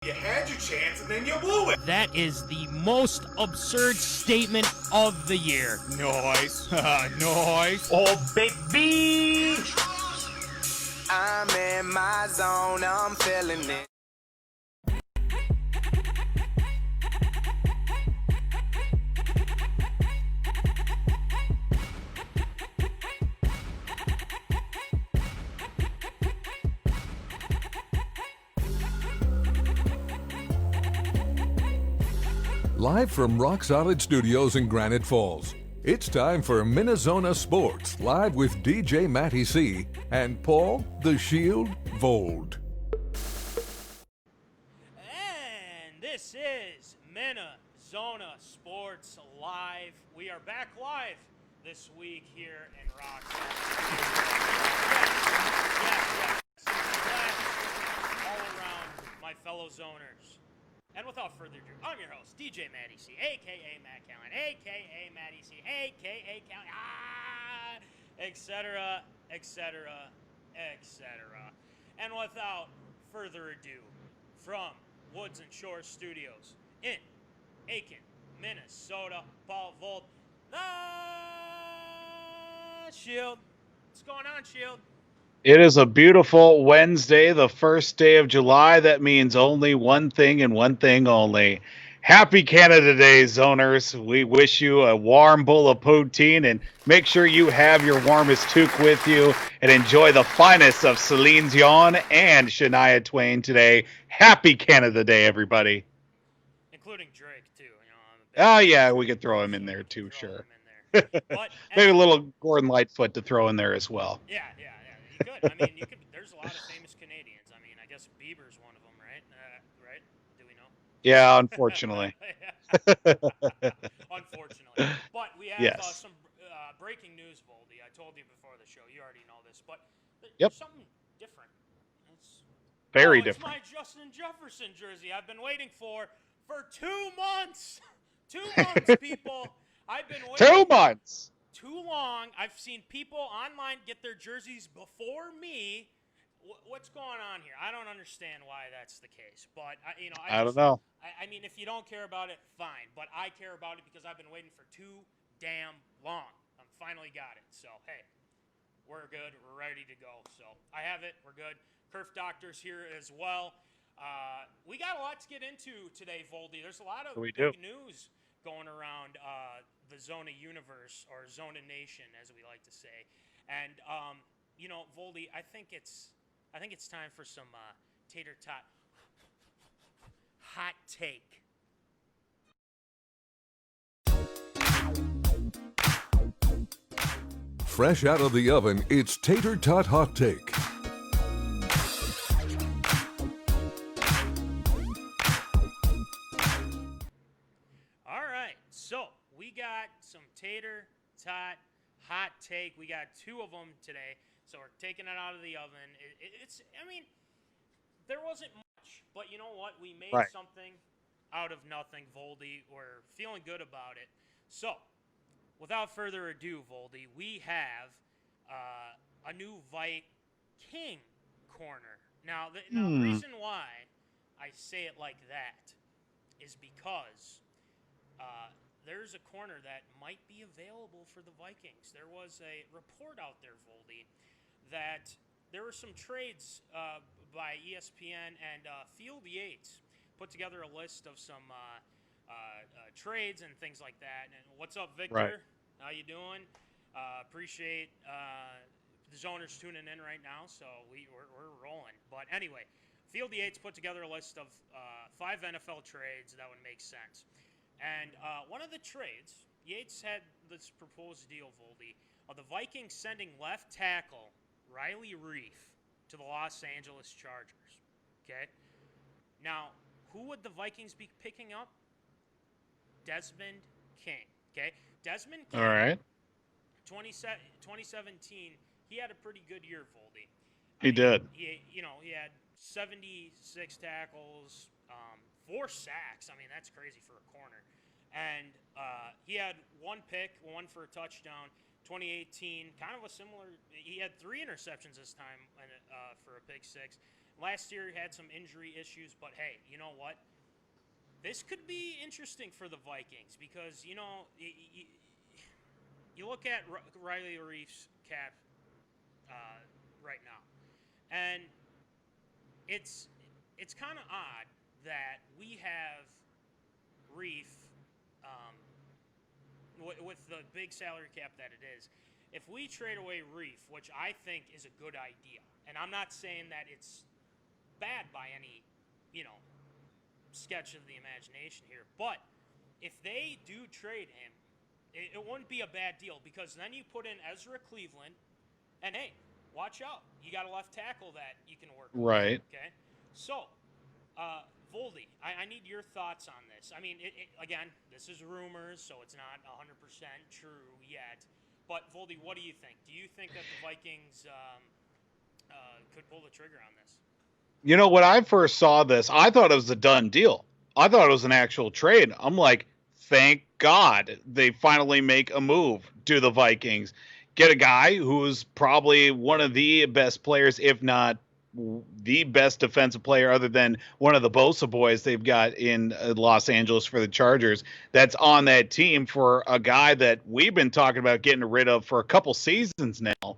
You had your chance and then you blew it. That is the most absurd statement of the year. Nice. Nice. Oh, baby. I'm in my zone, I'm feeling it. Live from Rock Solid Studios in Granite Falls, it's time for MinneZona Sports, live with DJ Matty C. and Paul the Shield Vold. And this is MinneZona Sports Live. We are back live this week here in Rock Solid. Yes. All around my fellow zoners. And without further ado, I'm your host, DJ Matty C, a.k.a. Matt Callan, a.k.a. Matty C, a.k.a. Callan, etc., etc., etc. And without further ado, from Woods and Shores Studios in Aiken, Minnesota, Paul Volt, the Shield. What's going on, Shield? It is a beautiful Wednesday, the first day of July. That means only one thing and one thing only. Happy Canada Day, zoners. We wish you a warm bowl of poutine and make sure you have your warmest toque with you and enjoy the finest of Celine Dion and Shania Twain today. Happy Canada Day, everybody. Including Drake, too. Oh, yeah, we could throw him in there, too, sure. But maybe a little Gordon Lightfoot to throw in there as well. Yeah. You could. I mean, you could. There's a lot of famous Canadians. I mean, I guess Bieber's one of them, right? Right? Do we know? Yeah, unfortunately. Unfortunately. But we have some breaking news, Voldy. I told you before the show. You already know this, but there's something different. It's very different. It's my Justin Jefferson jersey I've been waiting for 2 months. 2 months, people. I've been waiting. 2 months. Too long. I've seen people online get their jerseys before me. What's going on here? I don't understand why that's the case. But I don't know. I mean, if you don't care about it, fine. But I care about it because I've been waiting for too damn long. I finally got it. So hey, we're good. We're ready to go. So I have it. We're good. Kerf Doctor's here as well. We got a lot to get into today, Voldy. There's a lot of big news going around the Zona universe, or Zona Nation, as we like to say. And Voldy, I think it's time for some tater tot hot take. Fresh out of the oven, it's Tater Tot Hot Take. So, we got some tater tot hot take. We got 2 of them today. So, we're taking it out of the oven. There wasn't much. But you know what? We made something out of nothing, Voldy. We're feeling good about it. So, without further ado, Voldy, we have a new Viking corner. Now, the reason why I say it like that is because there's a corner that might be available for the Vikings. There was a report out there, Voldy, that there were some trades by ESPN, and Field Yates put together a list of some trades and things like that. And what's up, Victor? Right. How you doing? Appreciate the zoners tuning in right now, so we're rolling. But anyway, Field Yates put together a list of 5 NFL trades that would make sense. And one of the trades, Yates had this proposed deal, Voldy, of the Vikings sending left tackle Riley Reef to the Los Angeles Chargers. Okay? Now, who would the Vikings be picking up? Desmond King. Okay? Desmond King. All right. 2017, he had a pretty good year, Voldy. He did. He had 76 tackles, 4 sacks. I mean, that's crazy for a corner. And he had 1 pick, 1 for a touchdown. 2018, kind of a similar. He had 3 interceptions this time for a pick 6. last year he had some injury issues, but hey, you know what? This could be interesting for the Vikings because, you look at Riley Reif's cap right now, and it's kind of odd that we have Reif with the big salary cap that it is. If we trade away Reif, which I think is a good idea, and I'm not saying that it's bad by any, sketch of the imagination here, but if they do trade him, it wouldn't be a bad deal because then you put in Ezra Cleveland, and hey, watch out, you got a left tackle that you can work with. Right. Okay. So, Voldy, I need your thoughts on this. I mean, again, this is rumors, so it's not 100% true yet. But Voldy, what do you think? Do you think that the Vikings could pull the trigger on this? When I first saw this, I thought it was a done deal. I thought it was an actual trade. I'm like, thank God they finally make a move to the Vikings. Get a guy who's probably one of the best players, if not the best defensive player other than one of the Bosa boys they've got in Los Angeles for the Chargers, that's on that team, for a guy that we've been talking about getting rid of for a couple seasons now.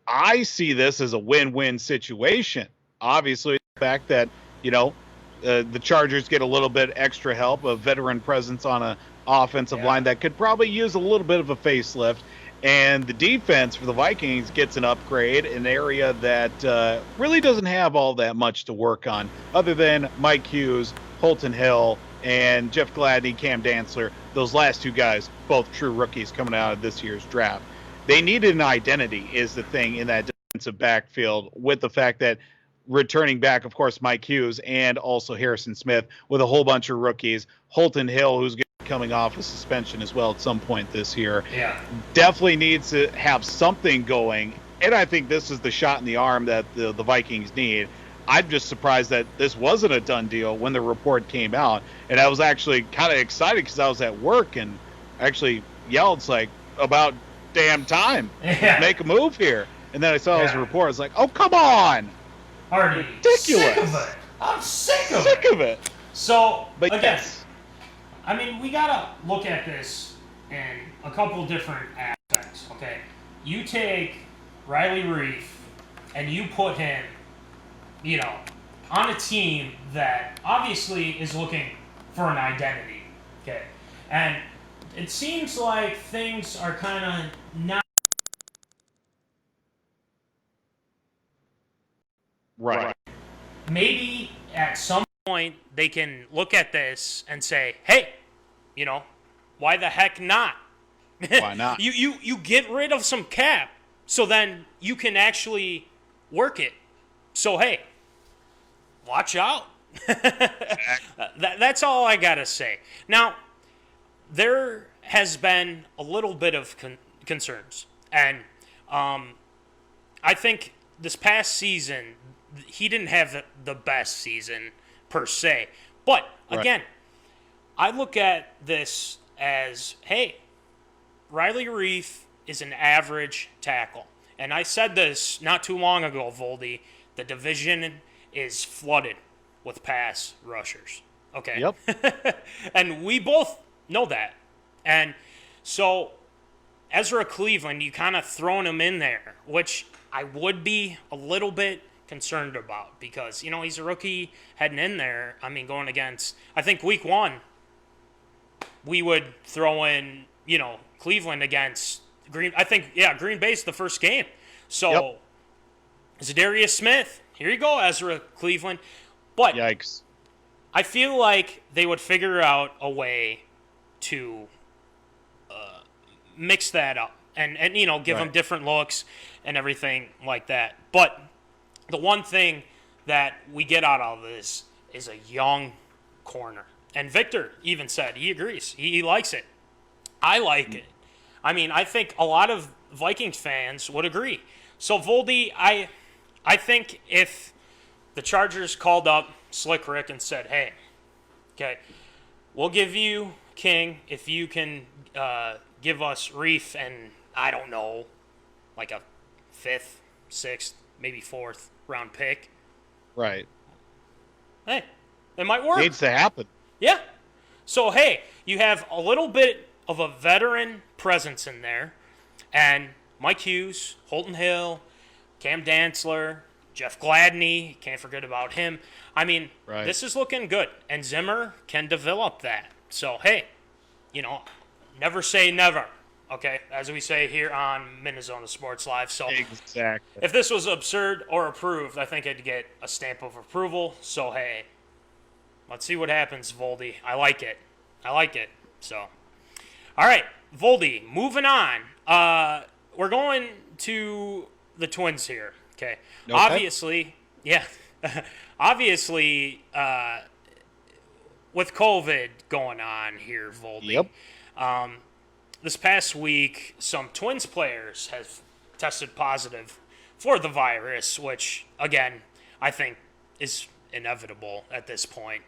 I see this as a win-win situation. Obviously, the fact that, the Chargers get a little bit extra help, a veteran presence on an offensive line that could probably use a little bit of a facelift. And the defense for the Vikings gets an upgrade, an area that really doesn't have all that much to work on, other than Mike Hughes, Holton Hill, and Jeff Gladney, Cam Dantzler. Those last two guys, both true rookies coming out of this year's draft. They needed an identity, is the thing, in that defensive backfield, with the fact that returning back, of course, Mike Hughes and also Harrison Smith with a whole bunch of rookies. Holton Hill, who's coming off a suspension as well at some point this year. Yeah. Definitely needs to have something going, and I think this is the shot in the arm that the Vikings need. I'm just surprised that this wasn't a done deal when the report came out, and I was actually kind of excited because I was at work and actually yelled, it's like, about damn time. Make a move here. And then I saw his report. I was like, oh, come on. Artie, ridiculous. Sick of it. I'm sick of it. So, but again, yes. I mean, we got to look at this in a couple different aspects, okay? You take Riley Reif and you put him, on a team that obviously is looking for an identity, okay? And it seems like things are kind of not right. Maybe at some point they can look at this and say, hey, why the heck not? Why not? you get rid of some cap, so then you can actually work it. So, hey, watch out. That's all I got to say. Now, there has been a little bit of concerns. And I think this past season, he didn't have the best season per se. But, again, I look at this as, hey, Riley Reif is an average tackle. And I said this not too long ago, Voldy. The division is flooded with pass rushers. Okay? Yep. And we both know that. And so Ezra Cleveland, you kind of thrown him in there, which I would be a little bit concerned about because, he's a rookie heading in there. I mean, going against, I think week 1, we would throw in, Cleveland against Green. I think, Green Bay's the first game. So, Zadarius Smith, here you go, Ezra Cleveland. But yikes. I feel like they would figure out a way to mix that up and give them different looks and everything like that. But the one thing that we get out of this is a young corner. And Victor even said he agrees. He likes it. I like it. I mean, I think a lot of Vikings fans would agree. So, Voldy, I think if the Chargers called up Slick Rick and said, hey, okay, we'll give you King if you can give us Reif and, I don't know, like a 5th, 6th, maybe 4th round pick, Right. Hey, it might work. Needs to happen. Yeah. So, hey, you have a little bit of a veteran presence in there. And Mike Hughes, Holton Hill, Cam Dantzler, Jeff Gladney, can't forget about him. I mean, This is looking good. And Zimmer can develop that. So, hey, never say never. Okay, as we say here on MinneZona Sports Live. So, exactly. If this was absurd or approved, I think I'd get a stamp of approval. So, hey, let's see what happens, Voldy. I like it. So, all right, Voldy, moving on. We're going to the Twins here. Okay. Obviously, with COVID going on here, Voldy. Yep. This past week, some Twins players have tested positive for the virus, which, again, I think is inevitable at this point.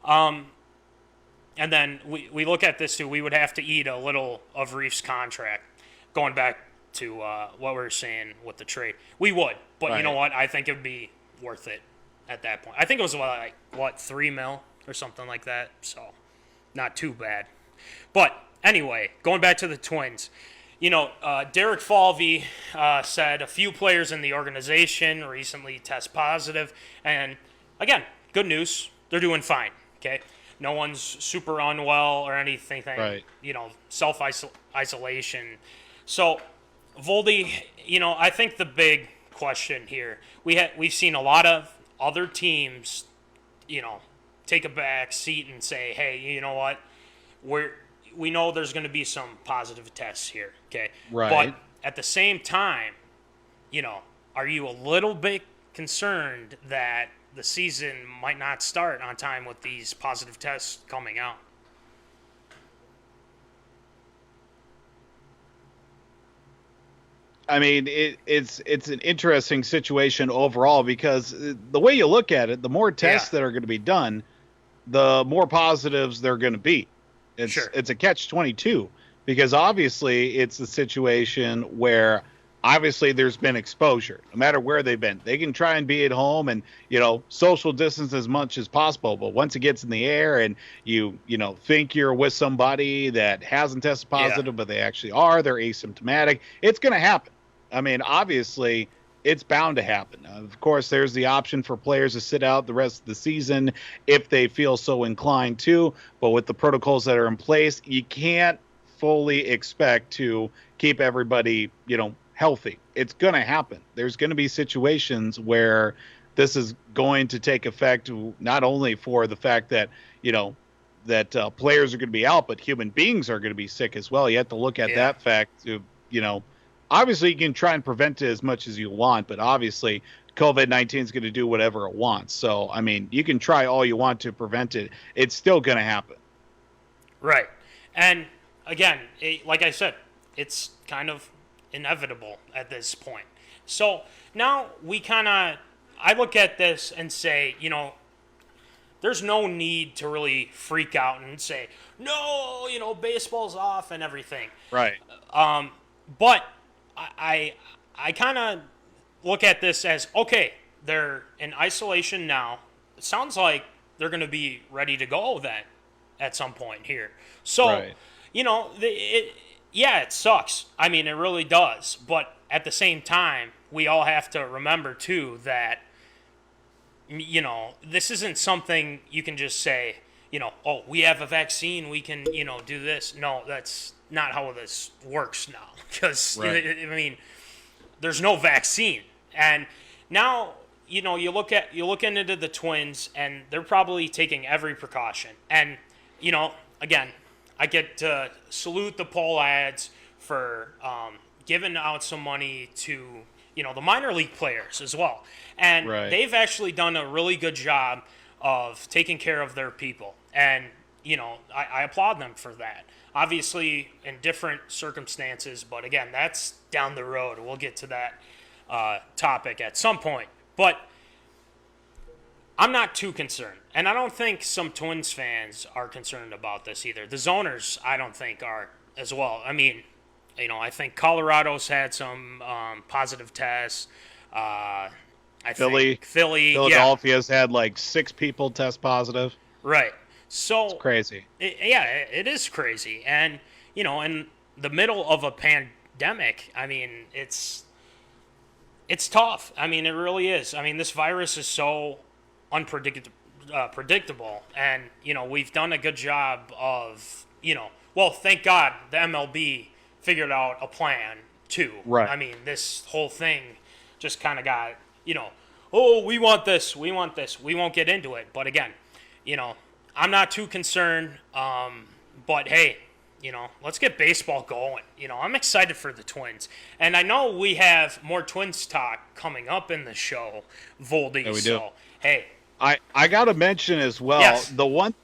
And then we look at this, too. We would have to eat a little of Reef's contract, going back to what we were saying with the trade. We would, but you know what? I think it would be worth it at that point. I think it was, $3 million or something like that, so not too bad. But anyway, going back to the Twins, Derek Falvey said a few players in the organization recently test positive, and again, good news, they're doing fine, okay? No one's super unwell or anything, self-isolation. So, Voldy, I think the big question here, we've seen a lot of other teams, take a back seat and say, hey, you know what, we know there's going to be some positive tests here, okay? Right. But at the same time, are you a little bit concerned that the season might not start on time with these positive tests coming out? I mean, it's an interesting situation overall because the way you look at it, the more tests that are going to be done, the more positives they're going to be. It's a catch-22 because obviously it's a situation where obviously there's been exposure no matter where they've been. They can try and be at home and, social distance as much as possible. But once it gets in the air and you think you're with somebody that hasn't tested positive, but they actually are, they're asymptomatic, it's going to happen. I mean, obviously it's bound to happen. Of course, there's the option for players to sit out the rest of the season if they feel so inclined to. But with the protocols that are in place, you can't fully expect to keep everybody, healthy. It's going to happen. There's going to be situations where this is going to take effect, not only for the fact that, players are going to be out, but human beings are going to be sick as well. You have to look at that fact to, obviously you can try and prevent it as much as you want, but obviously COVID-19 is going to do whatever it wants. So, I mean, you can try all you want to prevent it. It's still going to happen. Right. And again, like I said, it's kind of inevitable at this point. So now I look at this and say, there's no need to really freak out and say, no, baseball's off and everything. Right. But I kind of look at this as, okay, they're in isolation now. It sounds like they're going to be ready to go then at some point here. So, it sucks. I mean, it really does. But at the same time, we all have to remember, too, that, this isn't something you can just say, oh, we have a vaccine, we can, do this. No, that's not how this works now. Because, I mean, there's no vaccine. And now, you look into the Twins, and they're probably taking every precaution. And, again, I get to salute the poll ads for giving out some money to, the minor league players as well. And they've actually done a really good job of taking care of their people. And, I applaud them for that. Obviously, in different circumstances, but again, that's down the road. We'll get to that topic at some point. But I'm not too concerned. And I don't think some Twins fans are concerned about this either. The Zoners, I don't think, are as well. I mean, I think Colorado's had some positive tests. I I think. Philly, Philadelphia's had like 6 people test positive. Right. So it's crazy. It is crazy. And, in the middle of a pandemic, I mean, it's tough. I mean, it really is. I mean, this virus is so predictable. And, we've done a good job of, well, thank God the MLB figured out a plan too. Right. I mean, this whole thing just kind of got, oh, we want this. We won't get into it. But again, I'm not too concerned. But hey, let's get baseball going. I'm excited for the Twins. And I know we have more Twins talk coming up in the show, Voldy. Yeah, we do. Hey. I got to mention as well, yes.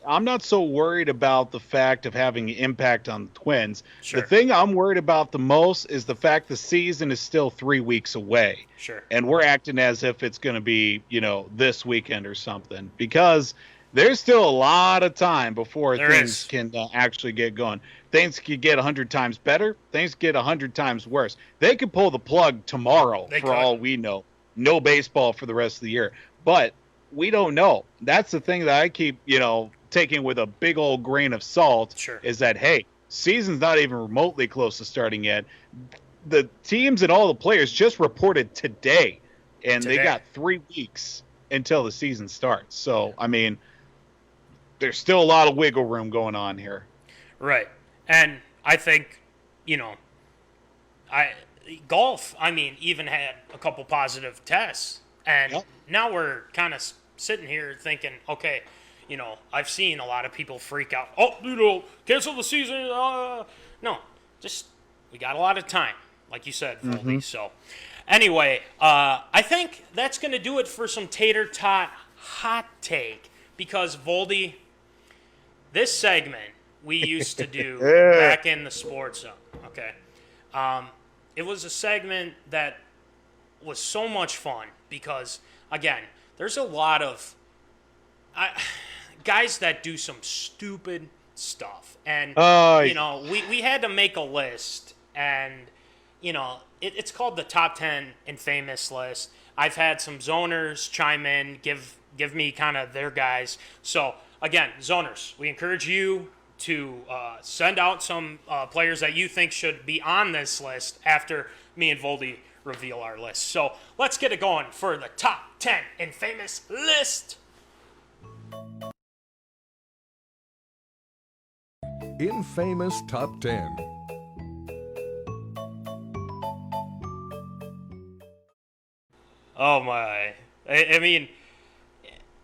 I'm not so worried about the fact of having an impact on the Twins. Sure. The thing I'm worried about the most is the fact the season is still 3 weeks away. Sure. And we're acting as if it's going to be, this weekend or something, because there's still a lot of time before things can actually get going. Things could get 100 times better. Things get 100 times worse. They could pull the plug tomorrow all we know. No baseball for the rest of the year. But we don't know. That's the thing that I keep, taking with a big old grain of salt. Sure. Is that, hey, season's not even remotely close to starting yet. The teams and all the players just reported today, and they got 3 weeks until the season starts. So, I mean, there's still a lot of wiggle room going on here. Right. And I think, golf, even had a couple positive tests. And now we're kind of sitting here thinking, okay, I've seen a lot of people freak out. Oh, cancel the season. No, just we got a lot of time, like you said, Voldy. Mm-hmm. So anyway, I think that's going to do it for some tater tot hot take, because Voldy, this segment we used to do back in the Sports Zone, okay? It was a segment that was so much fun because, again, there's a lot of guys that do some stupid stuff. And, we had to make a list, and, it's called the Top 10 Infamous list. I've had some zoners chime in, give me kind of their guys. So, again, zoners, we encourage you to send out some players that you think should be on this list after me and Voldy reveal our list. So let's get it going for the Top 10 Infamous list. Infamous Top 10. Oh my. I mean,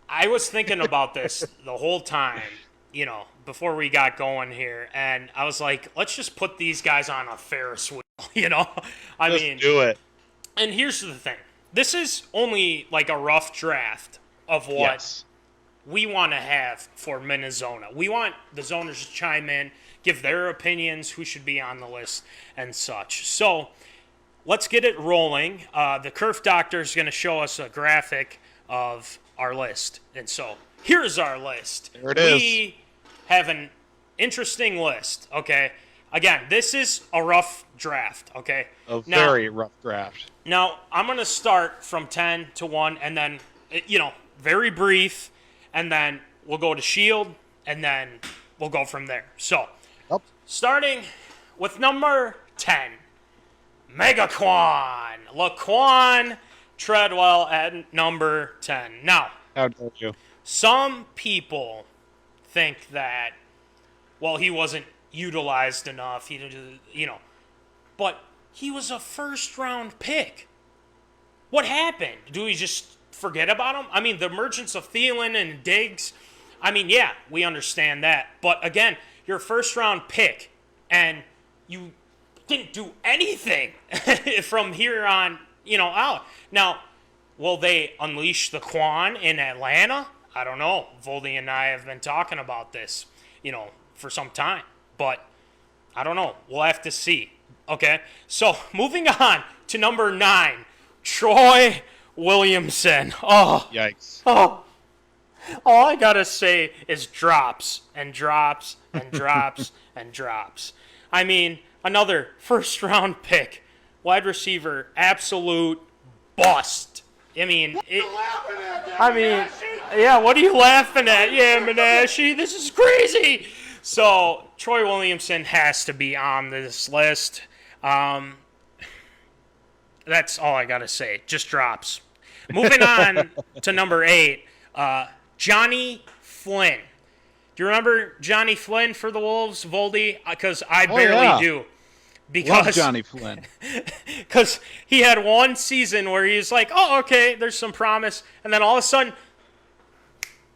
I was thinking about this the whole time, before we got going here, and I was like, let's just put these guys on a Ferris wheel, Just do it. And here's the thing. This is only like a rough draft of what we want to have for MinneZona. We want the zoners to chime in, give their opinions, who should be on the list and such. So let's get it rolling. The Kerf Doctor is going to show us a graphic of our list. And so here's our list. There it is. We have an interesting list, okay? Again, this is a rough draft, okay? Very rough draft. Now, I'm going to start from 10 to 1, and then, very brief, and then we'll go to Shield, and then we'll go from there. So, starting with number 10, Megaquan. Laquan Treadwell at number 10. Now, how dare you? Some people think that, he wasn't utilized enough, but he was a first-round pick. What happened? Do we just forget about him? I mean, the emergence of Thielen and Diggs, yeah, we understand that. But again, you're a first-round pick, and you didn't do anything from here on, out. Now, will they unleash the Quan in Atlanta? I don't know. Voldy and I have been talking about this, for some time. But I don't know. We'll have to see. Okay? So, moving on to number 9, Troy Williamson. Oh. Yikes. Oh. All I got to say is drops and drops and drops and drops. Another first-round pick. Wide receiver, absolute bust. I mean, yeah, what are you laughing at? Yeah, Menashe, this is crazy. So, Troy Williamson has to be on this list. That's all I got to say. Just drops. Moving on to number 8, Johnny Flynn. Do you remember Johnny Flynn for the Wolves, Voldy? Because I barely do. Because love Johnny Flynn. Because he had one season where he was like, oh, okay, there's some promise. And then all of a sudden,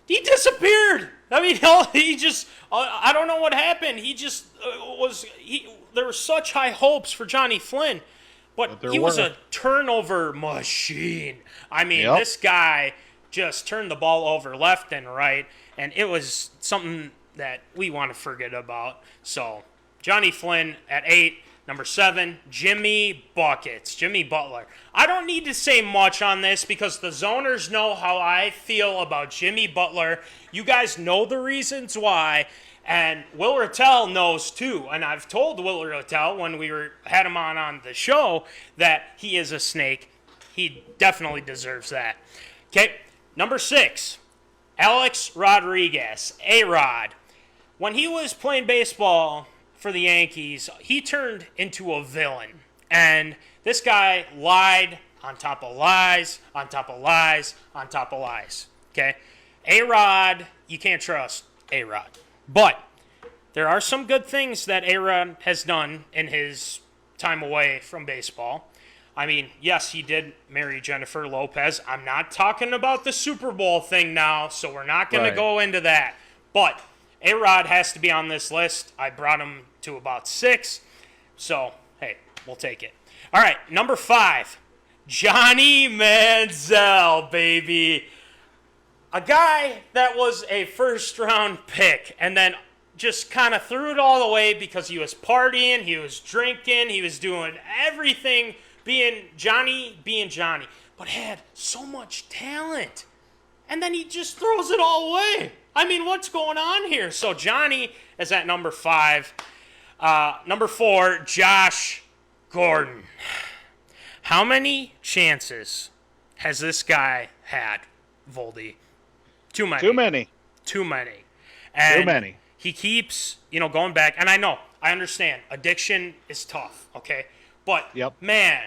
he disappeared. I mean, he just, I don't know what happened. He just there were such high hopes for Johnny Flynn, but he was a turnover machine. I mean, this guy just turned the ball over left and right, and it was something that we want to forget about. So, Johnny Flynn at 8. Number 7, Jimmy Buckets, Jimmy Butler. I don't need to say much on this because the Zoners know how I feel about Jimmy Butler. You guys know the reasons why, and Will Rattel knows too. And I've told Will Rattel when we had him on the show that he is a snake. He definitely deserves that. Okay, number 6, Alex Rodriguez, A-Rod. When he was playing baseball for the Yankees, he turned into a villain. And this guy lied on top of lies, on top of lies, on top of lies. Okay? A-Rod, you can't trust A-Rod. But there are some good things that A-Rod has done in his time away from baseball. I mean, yes, he did marry Jennifer Lopez. I'm not talking about the Super Bowl thing now, so we're not going to go into that. But A-Rod has to be on this list. I brought him to about 6. So, hey, we'll take it. All right, number 5, Johnny Manziel, baby. A guy that was a first-round pick and then just kind of threw it all away because he was partying, he was drinking, he was doing everything, being Johnny, but had so much talent. And then he just throws it all away. I mean, what's going on here? So Johnny is at number 5. Number 4, Josh Gordon. How many chances has this guy had, Voldy? Too many. Too many. And too many. He keeps, going back. And I understand. Addiction is tough, okay? But, man,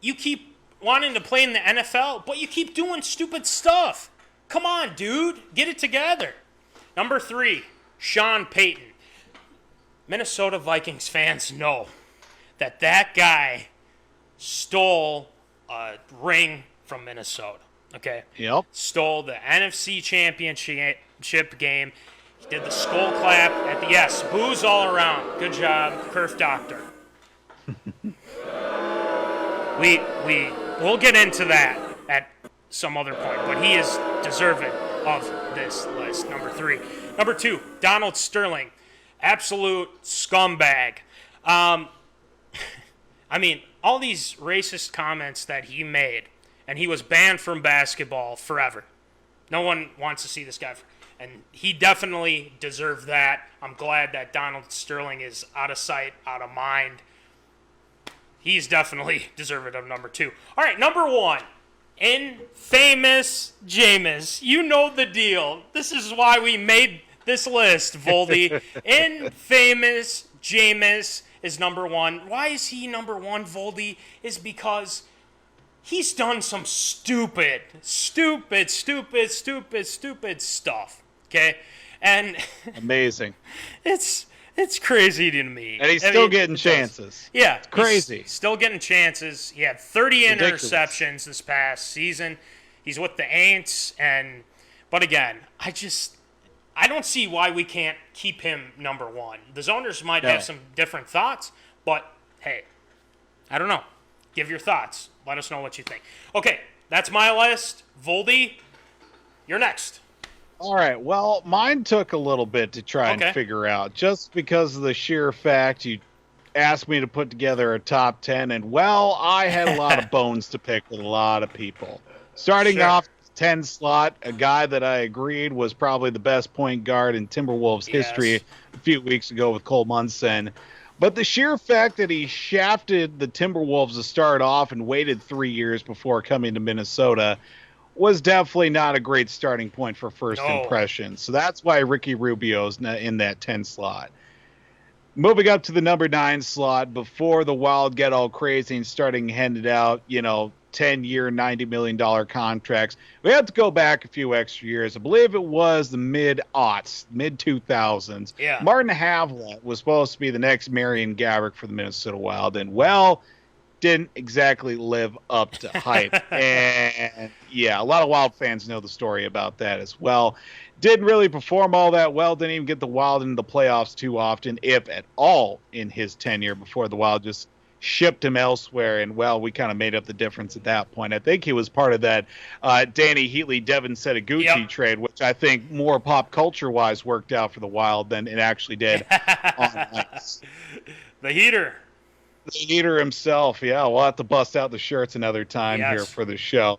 you keep wanting to play in the NFL, but you keep doing stupid stuff. Come on, dude. Get it together. Number 3, Sean Payton. Minnesota Vikings fans know that guy stole a ring from Minnesota, okay? Yep. Stole the NFC Championship game. He did the skull clap at the, yes, boos all around. Good job, Perf Doctor. We'll get into that at some other point, but he is deserving of this list. Number 3. Number 2, Donald Sterling. Absolute scumbag. I mean, all these racist comments that he made, and he was banned from basketball forever. No one wants to see this guy. And he definitely deserved that. I'm glad that Donald Sterling is out of sight, out of mind. He's definitely deserving of number 2. All right, number 1. Infamous Jameis. You know the deal. This is why we made this list, Voldy. Infamous Jameis is number 1. Why is he number 1, Voldy? Is because he's done some stupid stuff. Okay? And amazing. It's crazy to me. And he's still getting chances. Yeah. It's crazy. Still getting chances. He had 30 Ridiculous. interceptions this past season. He's with the Aints. But again, I don't see why we can't keep him number 1. The Zoners might have some different thoughts, but hey, I don't know. Give your thoughts. Let us know what you think. Okay, that's my list. Voldy, you're next. All right. Well, mine took a little bit to try and figure out, just because of the sheer fact you asked me to put together a top 10, and well, I had a lot of bones to pick with a lot of people. Starting off 10 slot, a guy that I agreed was probably the best point guard in Timberwolves history a few weeks ago with Cole Munson. But the sheer fact that he shafted the Timberwolves to start off and waited 3 years before coming to Minnesota was definitely not a great starting point for first impressions. So that's why Ricky Rubio's in that 10 slot. Moving up to the number 9 slot before the Wild get all crazy and starting handing out, 10-year, $90 million contracts. We have to go back a few extra years. I believe it was the mid-aughts, mid-2000s. Yeah. Martin Havlat was supposed to be the next Marion Gaborik for the Minnesota Wild, and, well, didn't exactly live up to hype. And, yeah, a lot of Wild fans know the story about that as well. Didn't really perform all that well. Didn't even get the Wild into the playoffs too often, if at all, in his tenure before the Wild just shipped him elsewhere. And, well, we kind of made up the difference at that point. I think he was part of that Danny Heatley, Devin Setaguchi trade, which I think more pop culture-wise worked out for the Wild than it actually did on ice. The heater. The heater himself, yeah. We'll have to bust out the shirts another time here for the show.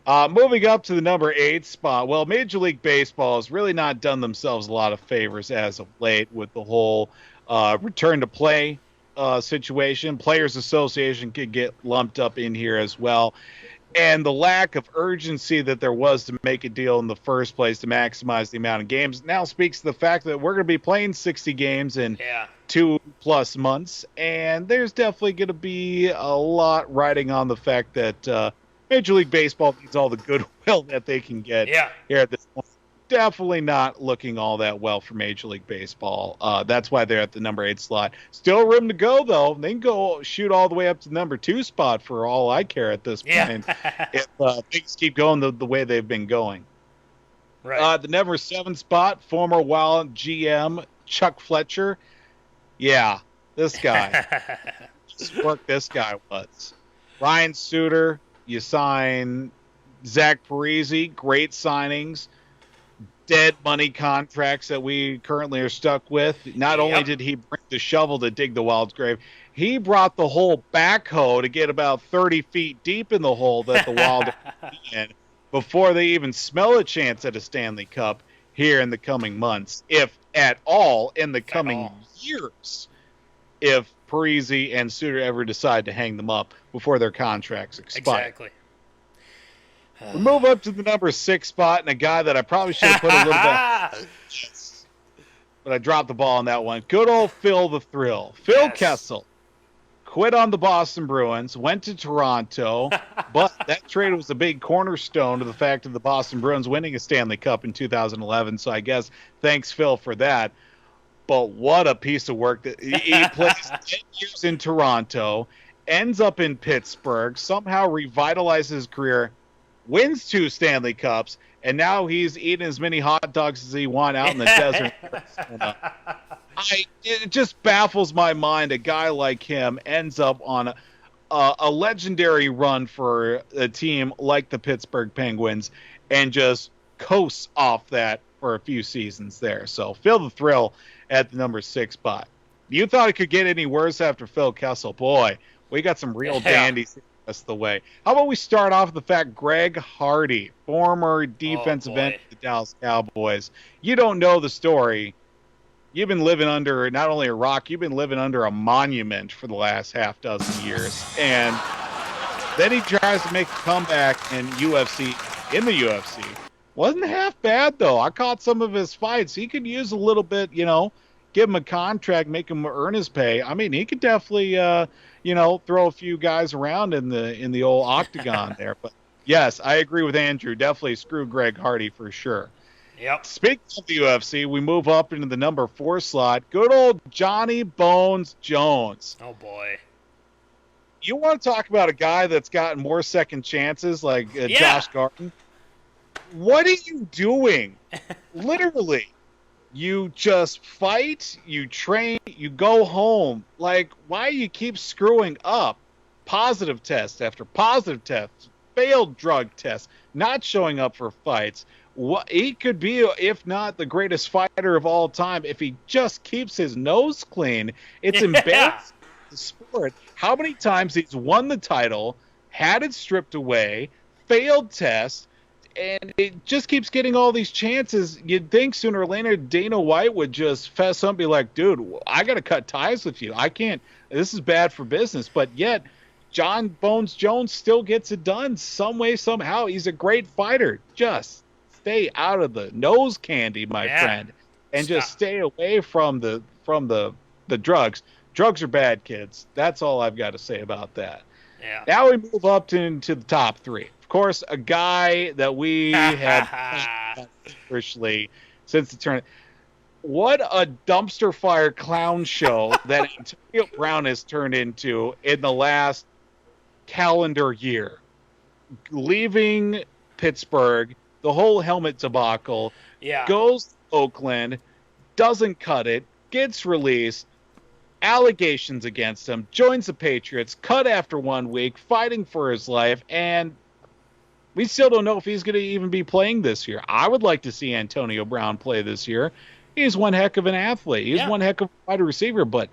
Moving up to the number 8 spot, well, Major League Baseball has really not done themselves a lot of favors as of late with the whole return to play situation. Players Association could get lumped up in here as well. And the lack of urgency that there was to make a deal in the first place to maximize the amount of games now speaks to the fact that we're going to be playing 60 games in 2+ months. And there's definitely going to be a lot riding on the fact that Major League Baseball needs all the goodwill that they can get here at this point. Definitely not looking all that well for Major League Baseball. That's why they're at the number 8 slot. Still room to go, though. They can go shoot all the way up to the number 2 spot for all I care at this point if things keep going the way they've been going. Right. The number 7 spot, former Wild GM Chuck Fletcher. Yeah, this guy. Just work this guy was. Ryan Suter, you sign Zach Parise, great signings. Dead money contracts that we currently are stuck with. Not only did he bring the shovel to dig the Wild's grave, he brought the whole backhoe to get about 30 feet deep in the hole that the Wild are in before they even smell a chance at a Stanley Cup here in the coming months, if at all in the coming years, if Parise and Suter ever decide to hang them up before their contracts expire. Exactly. We move up to the number 6 spot, and a guy that I probably should have put a little bit, but I dropped the ball on that one. Good old Phil the Thrill. Phil Kessel quit on the Boston Bruins, went to Toronto, but that trade was a big cornerstone to the fact of the Boston Bruins winning a Stanley Cup in 2011, so I guess thanks, Phil, for that. But what a piece of work. That he plays 10 years in Toronto, ends up in Pittsburgh, somehow revitalizes his career, wins 2 Stanley Cups, and now he's eating as many hot dogs as he wants out in the desert. It just baffles my mind. A guy like him ends up on a legendary run for a team like the Pittsburgh Penguins and just coasts off that for a few seasons there. So Phil the Thrill at the number 6 spot. You thought it could get any worse after Phil Kessel. Boy, we got some real dandies the way. How about we start off with the fact Greg Hardy, former defensive end of the Dallas Cowboys. You don't know the story. You've been living under not only a rock, you've been living under a monument for the last half dozen years. And then he tries to make a comeback in the UFC. Wasn't half bad, though. I caught some of his fights. He could use a little bit, give him a contract, make him earn his pay. I mean, he could definitely throw a few guys around in the old octagon there. But yes, I agree with Andrew. Definitely screw Greg Hardy for sure. Yep. Speaking of the UFC, we move up into the number 4 slot. Good old Johnny Bones Jones. Oh boy. You want to talk about a guy that's gotten more second chances like Josh Garden? What are you doing? Literally. You just fight, you train, you go home. Like, why do you keep screwing up? Positive test after positive test, failed drug test, not showing up for fights. He could be, if not the greatest fighter of all time, if he just keeps his nose clean. It's embarrassing the sport. How many times he's won the title, had it stripped away, failed test, and it just keeps getting all these chances. You'd think sooner or later Dana White would just fess up and be like, dude, I got to cut ties with you. I can't. This is bad for business. But yet, John Bones Jones still gets it done some way, somehow. He's a great fighter. Just stay out of the nose candy, my friend, and just stay away from the drugs. Drugs are bad, kids. That's all I've got to say about that. Yeah. Now we move up into the top three. Of course, a guy that we had officially since the tournament. What a dumpster fire clown show that Antonio Brown has turned into in the last calendar year. Leaving Pittsburgh, the whole helmet debacle, goes to Oakland, doesn't cut it, gets released, allegations against him, joins the Patriots, cut after 1 week, fighting for his life, and we still don't know if he's going to even be playing this year. I would like to see Antonio Brown play this year. He's one heck of an athlete. He's one heck of a wide receiver, but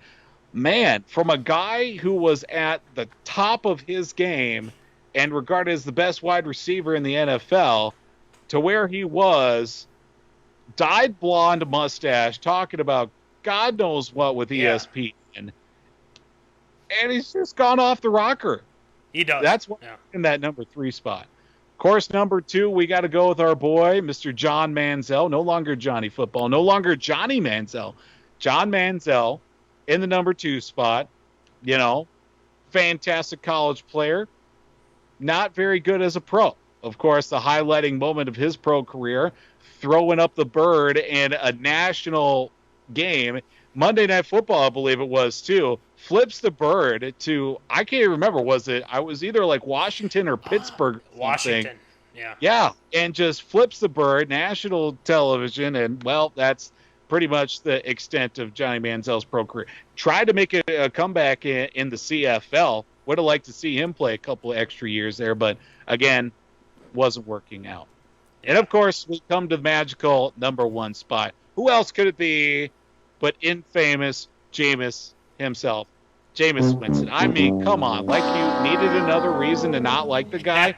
man, from a guy who was at the top of his game and regarded as the best wide receiver in the NFL to where he was, dyed blonde mustache, talking about God knows what with ESPN, and he's just gone off the rocker. He does. That's why in that number 3 spot. Of course, number 2, we got to go with our boy, Mr. John Manziel. No longer Johnny Football. No longer Johnny Manziel. John Manziel in the number 2 spot. You know, fantastic college player. Not very good as a pro. Of course, the highlighting moment of his pro career, throwing up the bird in a national game. Monday Night Football, I believe it was, too. Flips the bird to, I can't even remember, was either like Washington or Pittsburgh. Washington, yeah. Yeah, and just flips the bird, national television, and, well, that's pretty much the extent of Johnny Manziel's pro career. Tried to make a comeback in the CFL. Would have liked to see him play a couple of extra years there, but, again, wasn't working out. And, of course, we come to the magical number 1 spot. Who else could it be but infamous Jameis himself, Jameis Winston? I mean, come on. Like you needed another reason to not like the guy.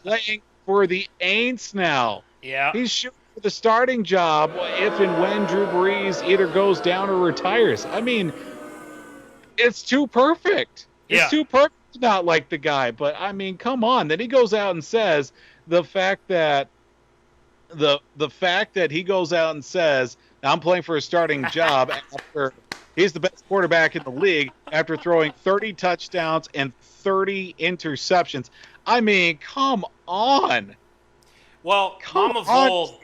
Playing for the Aints now. Yeah. He's shooting for the starting job if and when Drew Brees either goes down or retires. I mean, it's too perfect. It's too perfect to not like the guy. But, I mean, come on. Then he goes out and says the fact that he goes out and says, I'm playing for a starting job after he's the best quarterback in the league after throwing 30 touchdowns and 30 interceptions. I mean, come on. Well, Mama Vold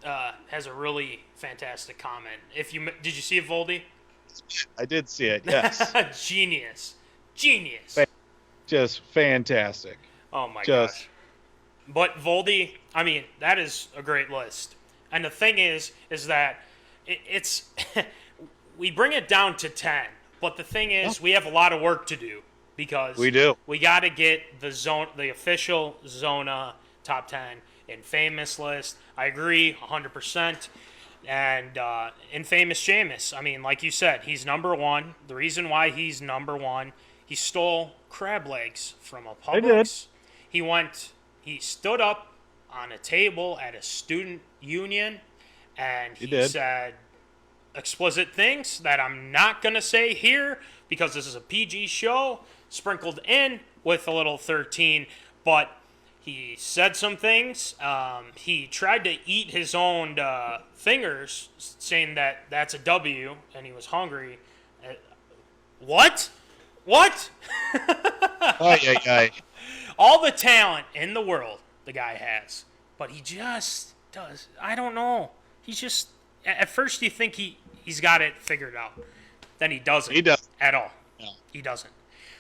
has a really fantastic comment. Did you see it, Voldy? I did see it, yes. Genius. Just fantastic. Oh, my gosh. But Voldy, I mean, that is a great list. And the thing is that it's we bring it down to 10. But the thing is, we have a lot of work to do because we got to get the official Zona top 10 infamous list. I agree 100%. And infamous Jameis, I mean, like you said, he's number 1. The reason why he's number 1, he stole crab legs from a Publix. He stood up on a table at a student union, and he said explicit things that I'm not going to say here because this is a PG show, sprinkled in with a little 13, but he said some things. He tried to eat his own fingers, saying that that's a W, and he was hungry. What? All the talent in the world the guy has, but he just does. I don't know. He's just, at first you think he's got it figured out. Then he doesn't. He doesn't. At all. No. He doesn't.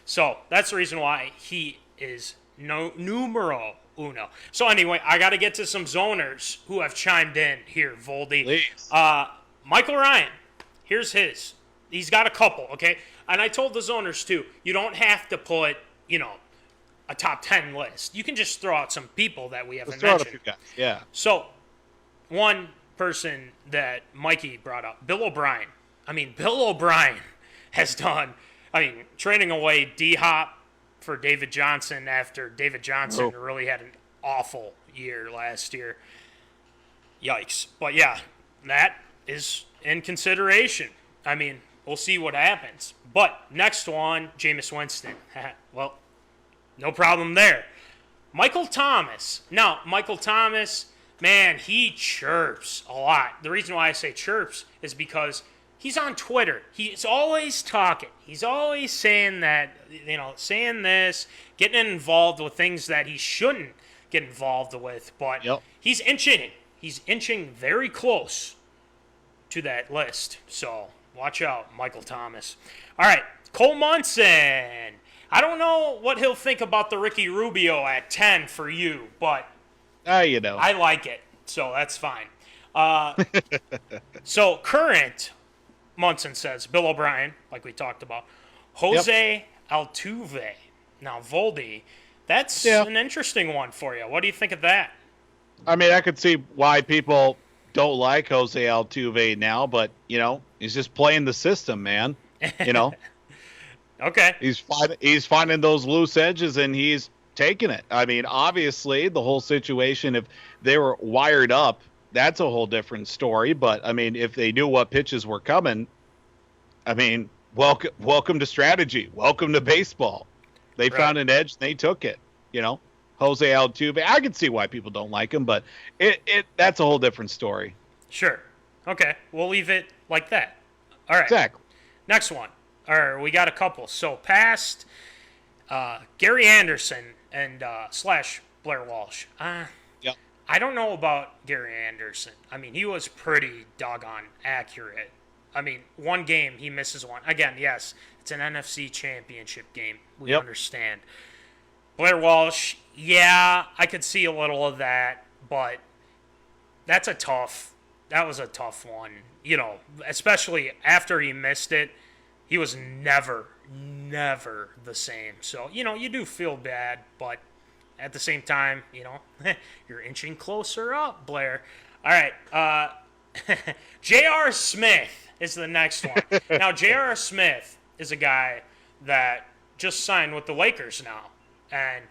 So that's the reason why he is numero uno. So anyway, I got to get to some zoners who have chimed in here, Voldy. Please. Michael Ryan, here's his. He's got a couple, okay? And I told the zoners too, you don't have to put, a top 10 list. You can just throw out some people that we haven't mentioned. Throw out a few guys, yeah. So, one person that Mikey brought up, Bill O'Brien. I mean, Bill O'Brien has done, trading away D-Hop for David Johnson after David Johnson really had awful year last year. Yikes. But yeah, that is in consideration. I mean, we'll see what happens. But next one, Jameis Winston. Well, no problem there. Michael Thomas. Now, Michael Thomas, man, he chirps a lot. The reason why I say chirps is because he's on Twitter. He's always talking. He's always saying that, saying this, getting involved with things that he shouldn't get involved with. But he's inching. He's inching very close to that list. So watch out, Michael Thomas. All right, Cole Munson. I don't know what he'll think about the Ricky Rubio at 10 for you, but I like it, so that's fine. So current, Munson says, Bill O'Brien, like we talked about, Jose Altuve. Now, Voldy, that's an interesting one for you. What do you think of that? I mean, I could see why people don't like Jose Altuve now, but, he's just playing the system, man. Okay. He's finding those loose edges, and he's taking it. I mean, obviously, the whole situation, if they were wired up, that's a whole different story. But, I mean, if they knew what pitches were coming, I mean, welcome to strategy. Welcome to baseball. They found an edge, and they took it, Jose Altuve, I can see why people don't like him, but that's a whole different story. Sure. Okay. We'll leave it like that. All right. Exactly. Next one. All right, we got a couple. So past Gary Anderson and / Blair Walsh. I don't know about Gary Anderson. I mean, he was pretty doggone accurate. I mean, one game, he misses one. Again, yes, it's an NFC championship game. We understand. Blair Walsh, yeah, I could see a little of that, but that was a tough one. Especially after he missed it, he was never the same. So, you do feel bad, but at the same time, you're inching closer up, Blair. All right, J.R. Smith is the next one. Now, J.R. Smith is a guy that just signed with the Lakers now. And,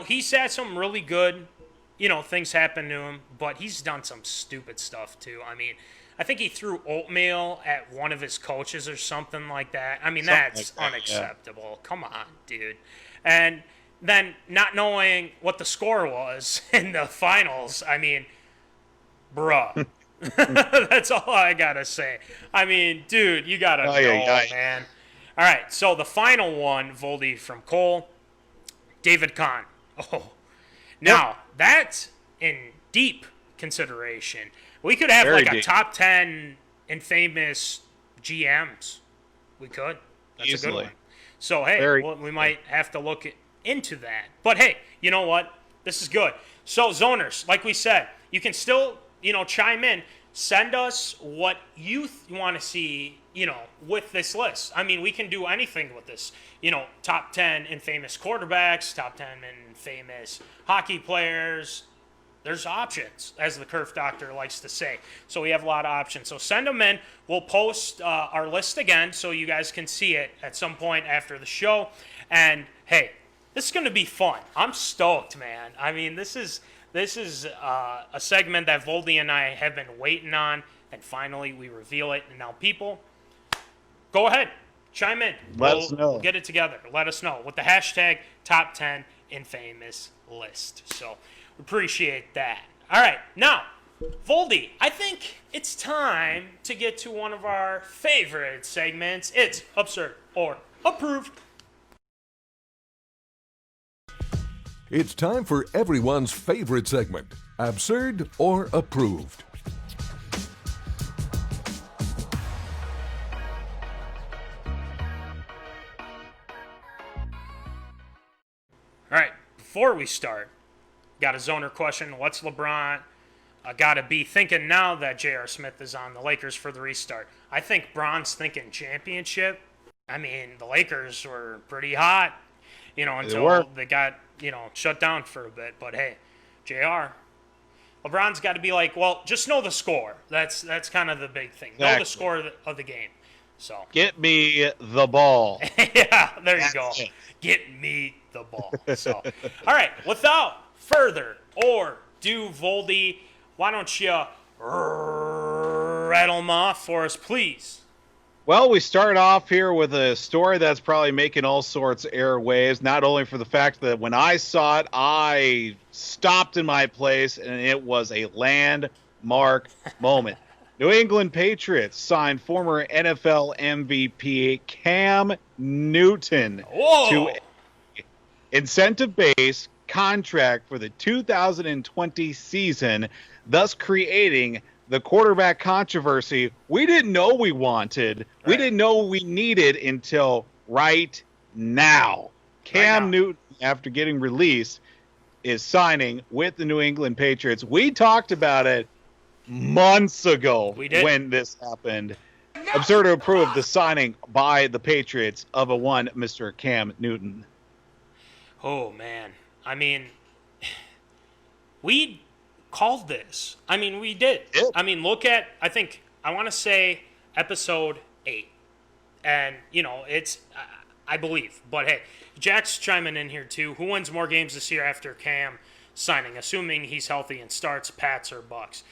he's had some really good, things happen to him, but he's done some stupid stuff too. I mean, I think he threw oatmeal at one of his coaches or something like that. I mean, that's unacceptable. Yeah. Come on, dude. And then not knowing what the score was in the finals, I mean, bruh. That's all I got to say. I mean, dude, you got to know, man. All right, so the final one, Voldy from Cole, David Kahn. Oh, now that's in deep consideration. We could have a top 10 infamous GMs. We could. That's easily a good one. So, hey, we might have to look into that. But, hey, you know what? This is good. So, Zoners, like we said, you can still, chime in. Send us what you want to see, with this list. I mean, we can do anything with this. Top 10 infamous quarterbacks, top 10 infamous hockey players. There's options, as the Kerf Doctor likes to say. So we have a lot of options. So send them in. We'll post our list again so you guys can see it at some point after the show. And, hey, this is going to be fun. I'm stoked, man. I mean, this is a segment that Voldy and I have been waiting on, and finally we reveal it. And now, people, go ahead, chime in. Let us know. We'll get it together. Let us know with the hashtag Top 10 Infamous List. So we appreciate that. All right, now, Voldy, I think it's time to get to one of our favorite segments. It's Absurd or Approved. It's time for everyone's favorite segment, Absurd or Approved. All right, before we start, got a Zoner question. What's LeBron got to be thinking now that J.R. Smith is on the Lakers for the restart? I think Bron's thinking championship. I mean, the Lakers were pretty hot, until they got, shut down for a bit. But, hey, JR, LeBron's got to be like, well, just know the score. That's kind of the big thing. Exactly. Know the score of the game. So get me the ball. Yeah, there you go. Get me the ball. So, all right, without further or do Voldy? Why don't you rattle them off for us, please? Well, we start off here with a story that's probably making all sorts of airwaves, not only for the fact that when I saw it, I stopped in my place, and it was a landmark moment. New England Patriots signed former NFL MVP Cam Newton to an incentive-based contract for the 2020 season, thus creating the quarterback controversy we didn't know we wanted. Right. We didn't know we needed until right now. Cam Newton, after getting released, is signing with the New England Patriots. We talked about it months ago when this happened. Absurd to approve the signing by the Patriots of a one Mr. Cam Newton. Oh, man. I mean, we called this. I mean, we did. I mean, look at, I want to say episode 8. And, it's, I believe. But, hey, Jack's chiming in here, too. Who wins more games this year after Cam signing, assuming he's healthy and starts, Pats or Bucks?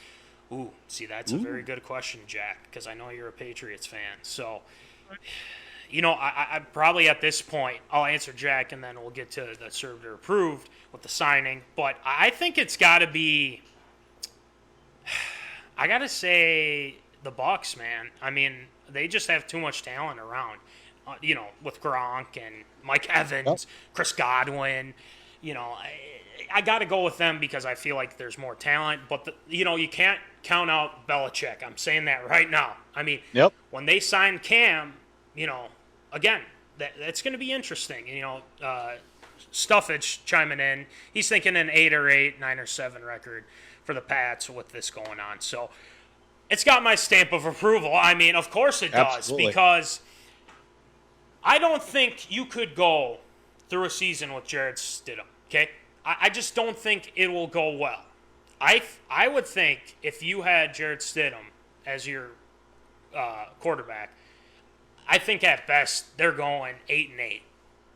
Ooh, see, that's a very good question, Jack, because I know you're a Patriots fan. So, I probably at this point, I'll answer Jack, and then we'll get to the served or approved with the signing. But I think it's got to be, I got to say, the Bucks, man. I mean, they just have too much talent around, with Gronk and Mike Evans, Chris Godwin. I got to go with them because I feel like there's more talent. But, you can't count out Belichick. I'm saying that right now. I mean, when they signed Cam, again, that's going to be interesting. Stuffage chiming in. He's thinking an 8 or 8, 9 or 7 record for the Pats with this going on. So it's got my stamp of approval. I mean, of course it does, because I don't think you could go through a season with Jarrett Stidham, okay? I just don't think it will go well. I would think if you had Jarrett Stidham as your quarterback, I think at best they're going 8 and 8,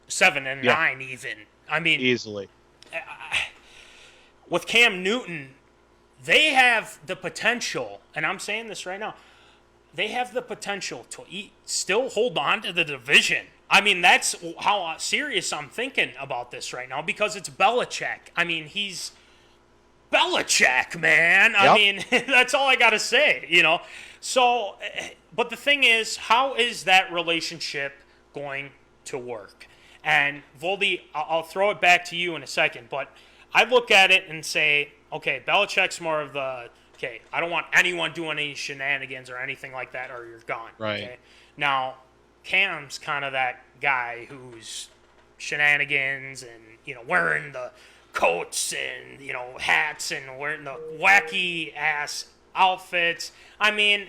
7 and 9 even. I mean, easily. With Cam Newton, they have the potential, and I'm saying this right now, they have the potential to still hold on to the division. I mean, that's how serious I'm thinking about this right now, because it's Belichick. I mean, he's Belichick, man. I mean, that's all I got to say, So, but the thing is, how is that relationship going to work? And Voldy, I'll throw it back to you in a second, but I look at it and say, okay, Belichick's more of the, I don't want anyone doing any shenanigans or anything like that, or you're gone. Right. Okay? Now, Cam's kind of that guy who's shenanigans and, wearing the coats and, hats and wearing the wacky ass outfits. I mean,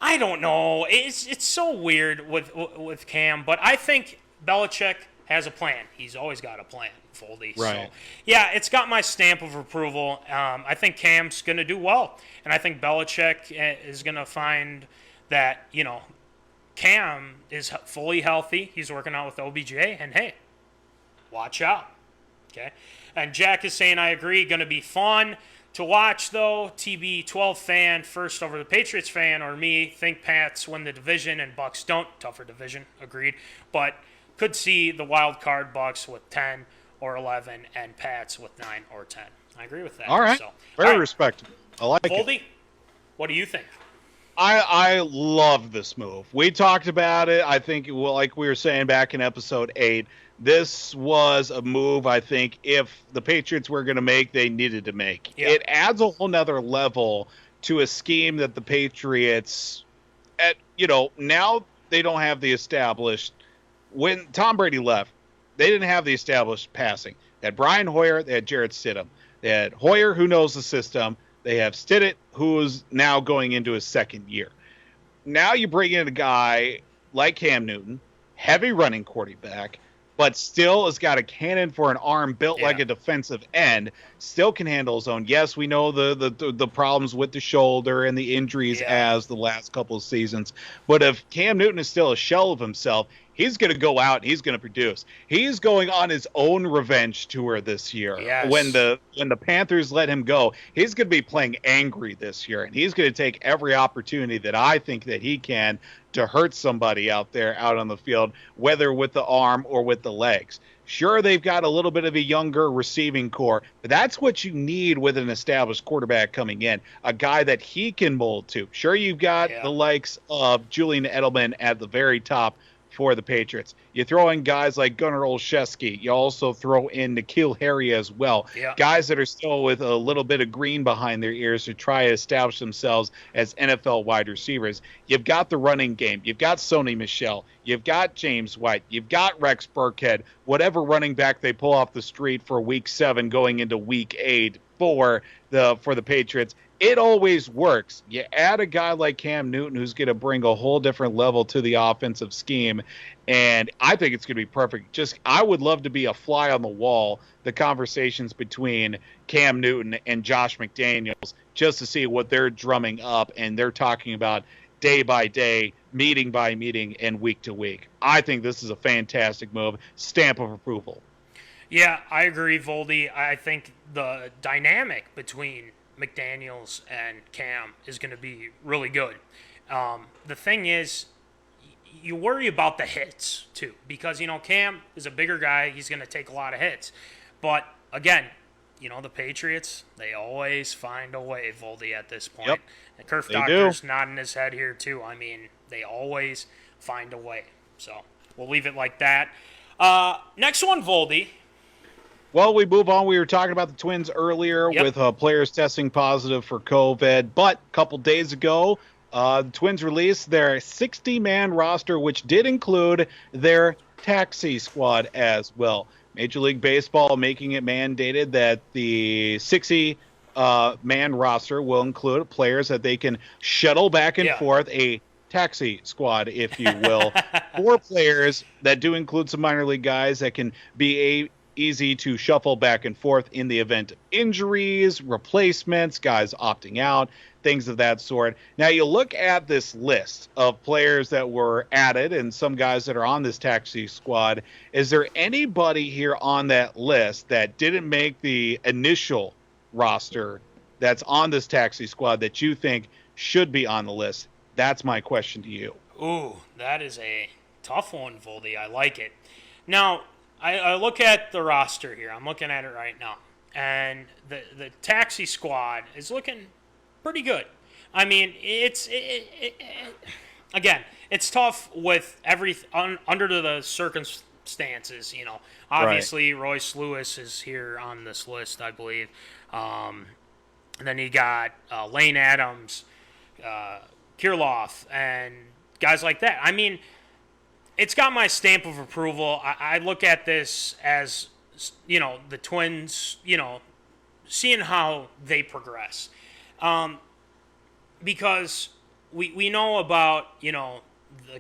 I don't know. It's so weird with Cam, but I think Belichick has a plan. He's always got a plan, Foldy. Right. So, yeah, it's got my stamp of approval. I think Cam's going to do well, and I think Belichick is going to find that, Cam is fully healthy. He's working out with OBJ, and hey, watch out. Okay? And Jack is saying, I agree, going to be fun to watch, though. TB12 fan, first over the Patriots fan, or me, think Pats win the division and Bucks don't. Tougher division, agreed. But could see the wild card Bucks with 10 or 11 and Pats with 9 or 10. I agree with that. All right. So, very respectable. I like Voldy, it. What do you think? I love this move. We talked about it. I think, like we were saying back in episode 8, this was a move I think if the Patriots were going to make, they needed to make. Yeah. It adds a whole nother level to a scheme that the Patriots, now they don't have the established. When Tom Brady left, they didn't have the established passing. They had Brian Hoyer, they had Jarrett Stidham. They had Hoyer, who knows the system. They have Stidham, who is now going into his second year. Now you bring in a guy like Cam Newton, heavy running quarterback, but still has got a cannon for an arm built like a defensive end, still can handle his own. Yes, we know the problems with the shoulder and the injuries as the last couple of seasons. But if Cam Newton is still a shell of himself, he's going to go out and he's going to produce. He's going on his own revenge tour this year. Yes. When the Panthers let him go, he's going to be playing angry this year, and he's going to take every opportunity that I think that he can to hurt somebody out there out on the field, whether with the arm or with the legs. Sure, they've got a little bit of a younger receiving core, but that's what you need with an established quarterback coming in, a guy that he can mold to. Sure, you've got the likes of Julian Edelman at the very top for the Patriots. You throw in guys like Gunnar Olszewski. You also throw in N'Keal Harry as well. Yeah. Guys that are still with a little bit of green behind their ears to try to establish themselves as NFL wide receivers. You've got the running game. You've got Sony Michel. You've got James White. You've got Rex Burkhead. Whatever running back they pull off the street for Week 7 going into Week 8 for the Patriots, it always works. You add a guy like Cam Newton who's going to bring a whole different level to the offensive scheme, and I think it's going to be perfect. I would love to be a fly on the wall, the conversations between Cam Newton and Josh McDaniels, just to see what they're drumming up and they're talking about day by day, meeting by meeting, and week to week. I think this is a fantastic move. Stamp of approval. Yeah, I agree, Voldy. I think the dynamic between McDaniels and Cam is going to be really good. The thing is, you worry about the hits, too, because, Cam is a bigger guy. He's going to take a lot of hits. But, again, the Patriots, they always find a way, Voldy, at this point. Yep, and Kerf Doctor's nodding his head here, too. I mean, they always find a way. So we'll leave it like that. Next one, Voldy. Well, we move on. We were talking about the Twins earlier with players testing positive for COVID. But a couple days ago, the Twins released their 60-man roster, which did include their taxi squad as well. Major League Baseball making it mandated that the 60-man roster will include players that they can shuttle back and forth, a taxi squad, if you will. 4 players that do include some minor league guys that can be easy to shuffle back and forth in the event of injuries, replacements, guys opting out, things of that sort. Now, you look at this list of players that were added and some guys that are on this taxi squad. Is there anybody here on that list that didn't make the initial roster that's on this taxi squad that you think should be on the list? That's my question to you. Ooh, that is a tough one, Voldy. I like it. Now, I look at the roster here. I'm looking at it right now. And the taxi squad is looking pretty good. I mean, again, it's tough with under the circumstances, Obviously, right. Royce Lewis is here on this list, I believe. And then you got Lane Adams, Kirilloff, and guys like that. I mean, it's got my stamp of approval. I look at this as, the Twins, seeing how they progress. Because we know about, the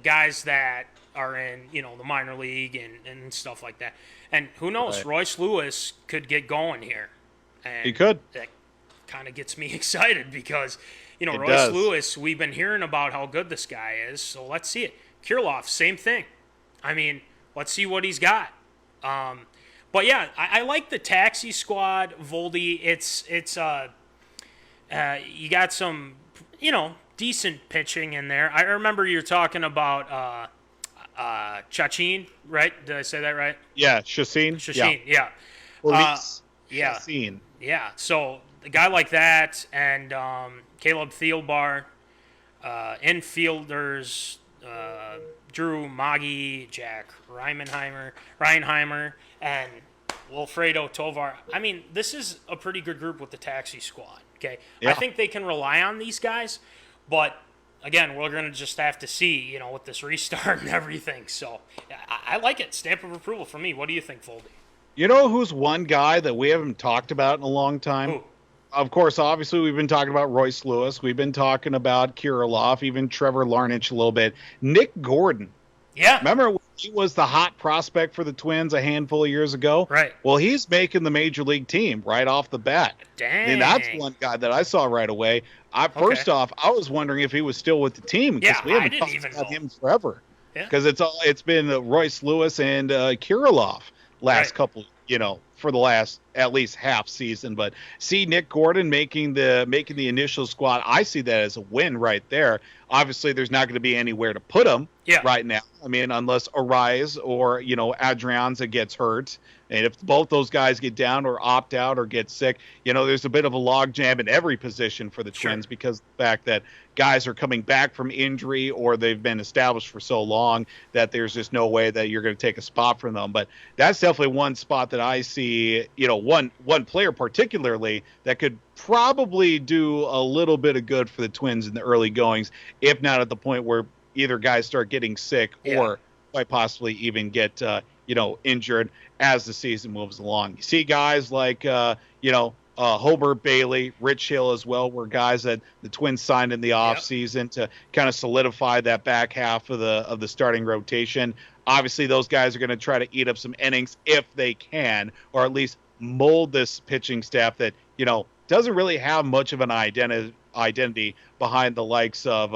guys that are in, the minor league and stuff like that. And who knows, right. Royce Lewis could get going here. And he could. That kind of gets me excited because, Royce Lewis, we've been hearing about how good this guy is, so let's see it. Kirilloff, same thing. I mean, let's see what he's got. But yeah, I like the taxi squad, Voldy. It's you got some, decent pitching in there. I remember you're talking about Chachin, right? Did I say that right? Yeah, Chachin, yeah. Chachin. Yeah. So a guy like that, and Caleb Thielbar, infielders. Drew Maggi, Jack Reinheimer, and Wilfredo Tovar. I mean, this is a pretty good group with the taxi squad, okay? Yeah. I think they can rely on these guys, but, again, we're going to just have to see, with this restart and everything. So, I like it. Stamp of approval for me. What do you think, Voldy? You know who's one guy that we haven't talked about in a long time? Who? Of course, obviously, we've been talking about Royce Lewis. We've been talking about Kirilloff, even Trevor Larnach a little bit. Nick Gordon. Yeah. Remember when he was the hot prospect for the Twins a handful of years ago? Right. Well, he's making the Major League team right off the bat. Dang. And that's one guy that I saw right away. First off, I was wondering if he was still with the team because we haven't talked about him forever. because it's been Royce Lewis and Kirilov last couple, for the last at least half season. But see Nick Gordon making the initial squad, I see that as a win right there. Obviously, there's not going to be anywhere to put him right now. I mean, unless Arise or Adrianza gets hurt. And if both those guys get down or opt out or get sick, there's a bit of a logjam in every position for the Twins because of the fact that guys are coming back from injury or they've been established for so long that there's just no way that you're going to take a spot from them. But that's definitely one spot that I see, one player particularly that could probably do a little bit of good for the Twins in the early goings, if not at the point where either guys start getting sick or quite possibly even get, injured as the season moves along. You see guys like, Hobart Bailey, Rich Hill as well, were guys that the Twins signed in the offseason to kind of solidify that back half of the starting rotation. Obviously, those guys are going to try to eat up some innings if they can, or at least mold this pitching staff that, doesn't really have much of an identity behind the likes of,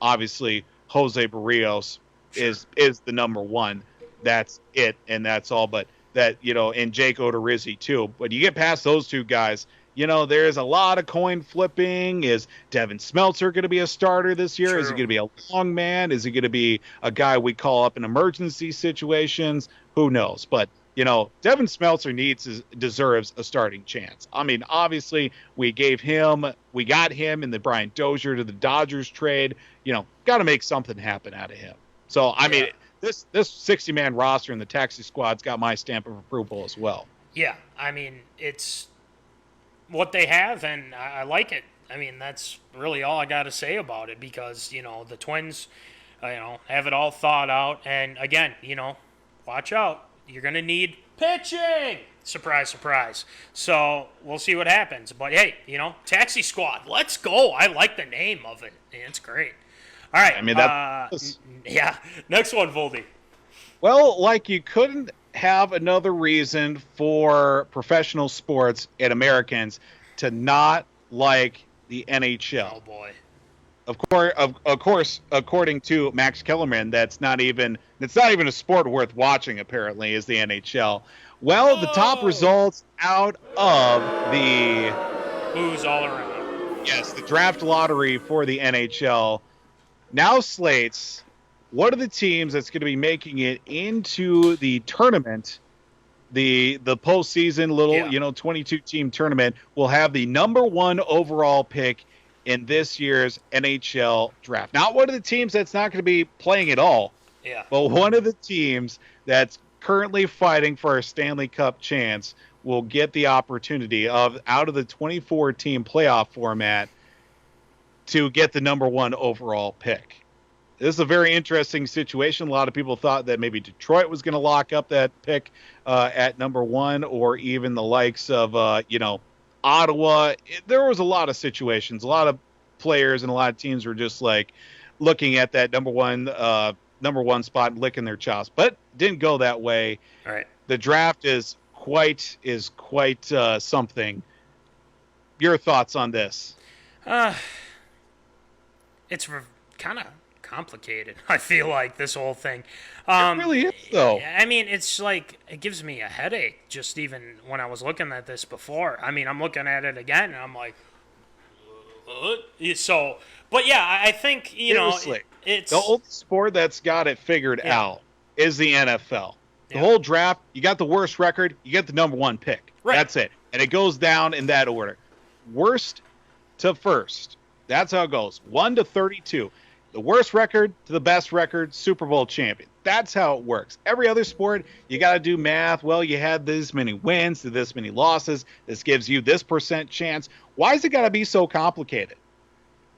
obviously Jose Barrios is the number one. That's it, and that's all. But that, and Jake Odorizzi too. But you get past those two guys, there's a lot of coin flipping. Is Devin Smeltzer going to be a starter this year? True. Is he going to be a long man? Is he going to be a guy we call up in emergency situations? Who knows? But, Devin Smeltzer deserves a starting chance. I mean, obviously, we got him in the Brian Dozier to the Dodgers trade. Got to make something happen out of him. So, I mean, this 60-man roster in the taxi squad's got my stamp of approval as well. Yeah, I mean, it's what they have, and I like it. I mean, that's really all I got to say about it because, the Twins, have it all thought out. And, again, watch out. You're going to need pitching. Surprise, surprise. So we'll see what happens. But, hey, taxi squad, let's go. I like the name of it. It's great. All right. I mean, next one, Voldy. Well, you couldn't have another reason for professional sports and Americans to not like the NHL. Oh boy. Of course, according to Max Kellerman, that's not even a sport worth watching. Apparently, is the NHL. Well, the top results out of the booze all around. Yes, the draft lottery for the NHL now slates what are the teams that's going to be making it into the tournament, the postseason 22-team tournament will have the number one overall pick in this year's NHL draft. Not one of the teams that's not going to be playing at all, but one of the teams that's currently fighting for a Stanley Cup chance will get the opportunity out of the 24-team playoff format to get the number one overall pick. This is a very interesting situation. A lot of people thought that maybe Detroit was going to lock up that pick at number one, or even the likes of, Ottawa. There was a lot of situations. A lot of players and a lot of teams were just looking at that number one spot and licking their chops, but didn't go that way. All right. The draft is quite something. Your thoughts on this? It's kind of complicated. I feel like this whole thing. It really is, though. I mean, it's it gives me a headache just even when I was looking at this before. I mean, I'm looking at it again, and I'm like, so. But yeah, I think it's the old sport that's got it figured out is the NFL. The whole draft, you got the worst record, you get the number one pick. Right. That's it, and it goes down in that order, worst to first. That's how it goes. 1 to 32. The worst record to the best record, Super Bowl champion. That's how it works. Every other sport, you got to do math. Well, you had this many wins to this many losses. This gives you this % chance. Why is it got to be so complicated?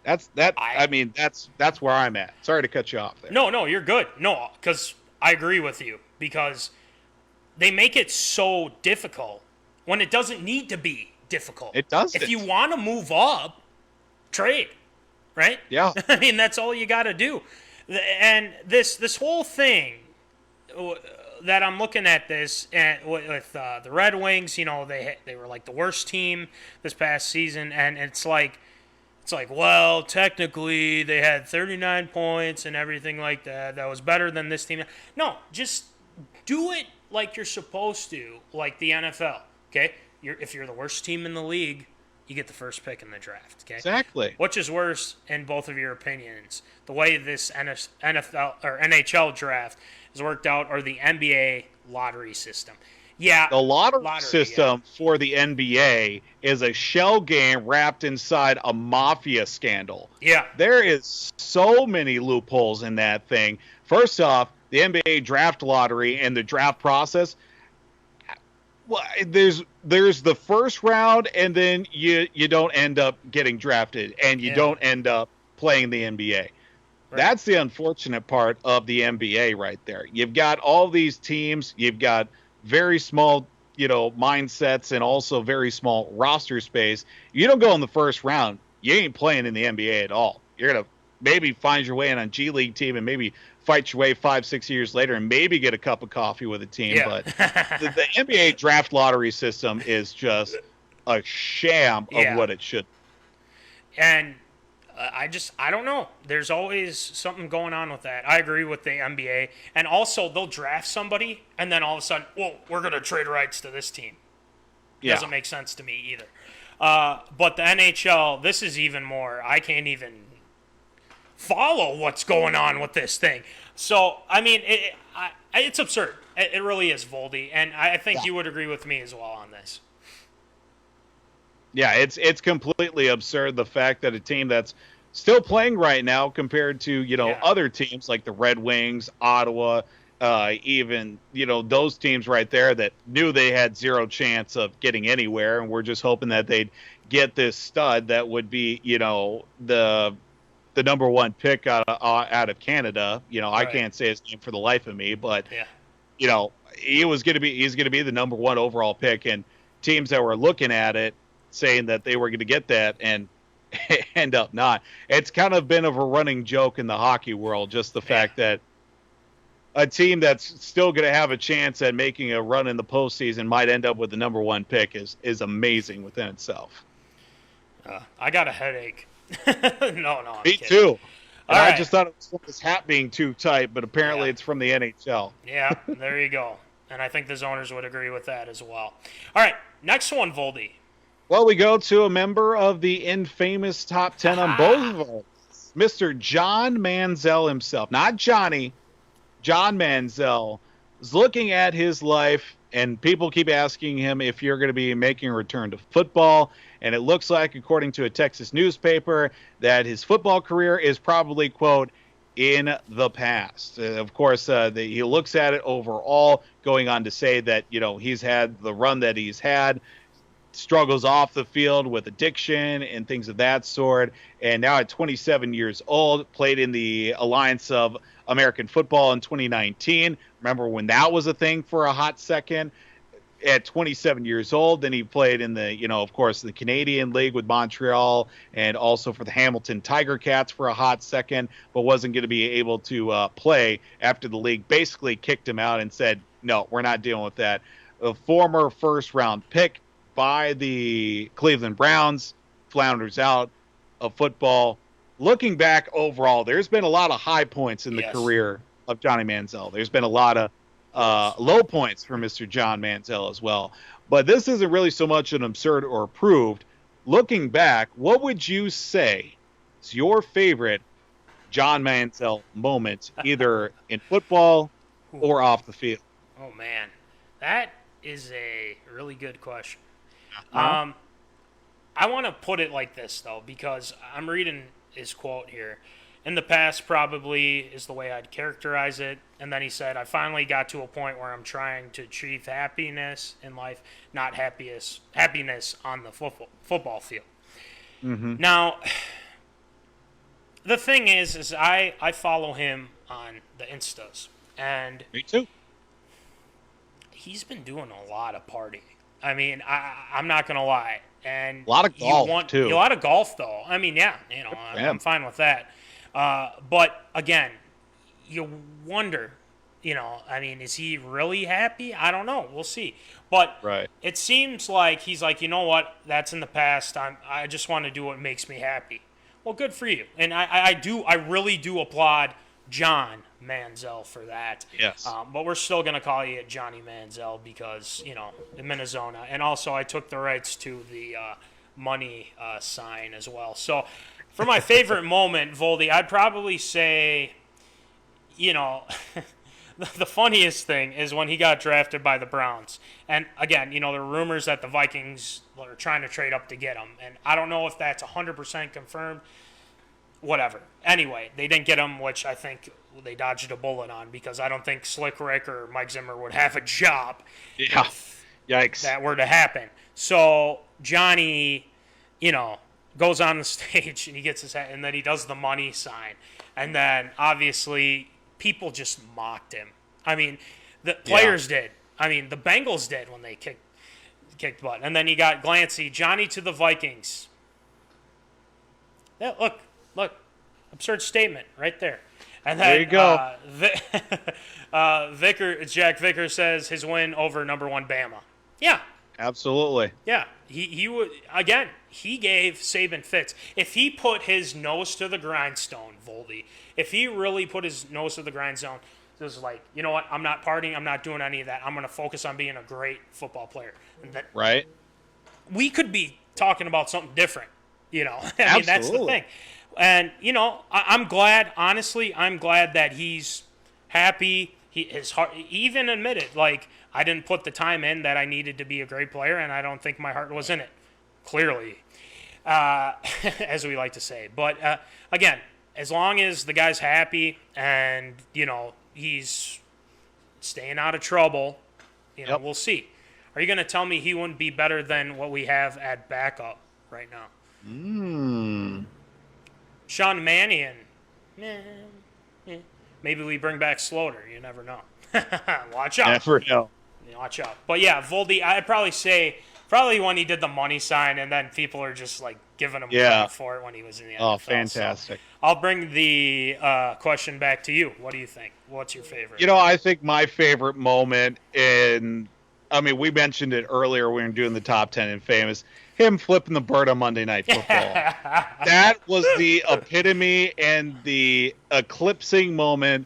That's where I'm at. Sorry to cut you off there. No, you're good. No, because I agree with you. Because they make it so difficult when it doesn't need to be difficult. It doesn't. If you want to move up, trade. Right? Yeah. I mean, that's all you got to do. And this whole thing that I'm looking at this and with the Red Wings, they were like the worst team this past season, and it's It's like, well, technically they had 39 points and everything like that. That was better than this team. No, just do it like you're supposed to, like the NFL, okay? If you're the worst team in the league, you get the first pick in the draft, okay? Exactly. Which is worse in both of your opinions? The way this NFL or NHL draft has worked out or the NBA lottery system? Yeah. The lottery system for the NBA is a shell game wrapped inside a mafia scandal. Yeah. There is so many loopholes in that thing. First off, the NBA draft lottery and the draft process, well, there's the first round, and then you don't end up getting drafted, and you don't end up playing the NBA. Right. That's the unfortunate part of the NBA right there. You've got all these teams. You've got very small, mindsets and also very small roster space. You don't go in the first round, you ain't playing in the NBA at all. You're going to maybe find your way in a G League team and maybe fight your way 5-6 years later and maybe get a cup of coffee with a team. Yeah. But the NBA draft lottery system is just a sham of what it should be. And I don't know. There's always something going on with that. I agree with the NBA. And also, they'll draft somebody, and then all of a sudden, well, we're going to trade rights to this team. Yeah. Doesn't make sense to me either. But the NHL, this is even more. I can't even follow what's going on with this thing. So, I mean, it's absurd. It really is, Voldy. And I think you would agree with me as well on this. Yeah, it's completely absurd, the fact that a team that's still playing right now compared to, other teams like the Red Wings, Ottawa, even, those teams right there that knew they had zero chance of getting anywhere, and we're just hoping that they'd get this stud that would be, the number one pick out of Canada. Right. I can't say his name for the life of me, but, he's going to be the number one overall pick, and teams that were looking at it saying that they were going to get that and end up not. It's kind of been of a running joke in the hockey world, just the fact that a team that's still going to have a chance at making a run in the postseason might end up with the number one pick is amazing within itself. I got a headache. No, me too. I just thought it was from his hat being too tight, but apparently it's from the NHL. Yeah, there you go. And I think the zoners would agree with that as well. All right, next one, Voldy. Well, we go to a member of the infamous top 10 on both of us, Mr. John Manziel himself. Not Johnny, John Manziel is looking at his life, and people keep asking him if you're going to be making a return to football. And it looks like, according to a Texas newspaper, that his football career is probably, quote, in the past. Of course, he looks at it overall, going on to say that, he's had the run that he's had, struggles off the field with addiction and things of that sort. And now at 27 years old, played in the Alliance of American Football in 2019. Remember when that was a thing for a hot second? At 27 years old, then he played in the, of course, the Canadian League with Montreal and also for the Hamilton Tiger Cats for a hot second, but wasn't going to be able to play after the league basically kicked him out and said, no, we're not dealing with that. A former first-round pick by the Cleveland Browns, flounders out of football. Looking back overall, there's been a lot of high points in the career of Johnny Manziel. There's been a lot of low points for Mr. John Manziel as well. But this isn't really so much an absurd or approved. Looking back, what would you say is your favorite John Manziel moment, either in football or off the field? Oh, man. That is a really good question. Uh-huh. I want to put it like this, though, because I'm reading his quote here. In the past, probably is the way I'd characterize it. And then he said, I finally got to a point where I'm trying to achieve happiness in life, not happiness on the football field. Mm-hmm. Now, the thing is I follow him on the Instas. And me too. He's been doing a lot of partying. I mean, I'm not going to lie. And a lot of golf, too. A lot of golf, though. I mean, yeah, I'm fine with that. But, again, you wonder, is he really happy? I don't know. We'll see. But it seems like he's like, you know what? That's in the past. I just want to do what makes me happy. Well, good for you. And I really do applaud John Manziel for that. Yes. But we're still going to call you Johnny Manziel because, in MinneZona. And also, I took the rights to the money sign as well. So, for my favorite moment, Voldy, I'd probably say, the funniest thing is when he got drafted by the Browns. And again, there were rumors that the Vikings are trying to trade up to get him. And I don't know if that's 100% confirmed. Whatever. Anyway, they didn't get him, which I think they dodged a bullet on because I don't think Slick Rick or Mike Zimmer would have a job. Yeah. Yikes. That were to happen. So Johnny, goes on the stage and he gets his hat, and then he does the money sign. And then obviously people just mocked him. I mean, the players did. I mean, the Bengals did when they kicked butt. And then you got Glancy, Johnny to the Vikings. Yeah, look, absurd statement right there. And then, there you go. Jack Vickers says his win over number 1 Bama. Yeah. Absolutely. Yeah. He would, again, he gave Saban fits. If he put his nose to the grindstone, Voldy, if he really put his nose to the grindstone, it was like, you know what, I'm not partying, I'm not doing any of that. I'm going to focus on being a great football player. And that, right. We could be talking about something different, I mean, Absolutely. that's the thing. And, I'm glad, honestly, that he's happy. His heart, he even admitted, I didn't put the time in that I needed to be a great player, and I don't think my heart was in it, clearly, as we like to say. But, again, as long as the guy's happy and, he's staying out of trouble, we'll see. Are you going to tell me he wouldn't be better than what we have at backup right now? Sean Mannion. Maybe we bring back Slaughter. You never know. Watch out. Never know. Watch out. But yeah, Voldy, I'd probably say when he did the money sign, and then people are just giving him credit for it when he was in the NFL. Oh, fantastic. So I'll bring the question back to you. What do you think? What's your favorite? I think my favorite moment we mentioned it earlier when we were doing the top 10 and famous. Him flipping the bird on Monday Night Football. That was the epitome and the eclipsing moment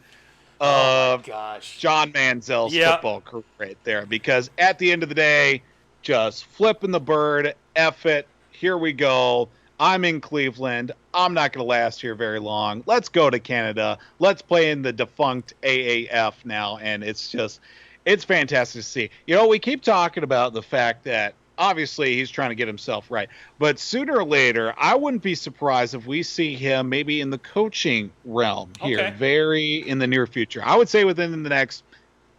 of John Manziel's football career right there. Because at the end of the day, just flipping the bird, F it, here we go. I'm in Cleveland. I'm not going to last here very long. Let's go to Canada. Let's play in the defunct AAF now. And it's fantastic to see. We keep talking about the fact that obviously he's trying to get himself right. But sooner or later, I wouldn't be surprised if we see him maybe in the coaching realm here, very in the near future. I would say within the next,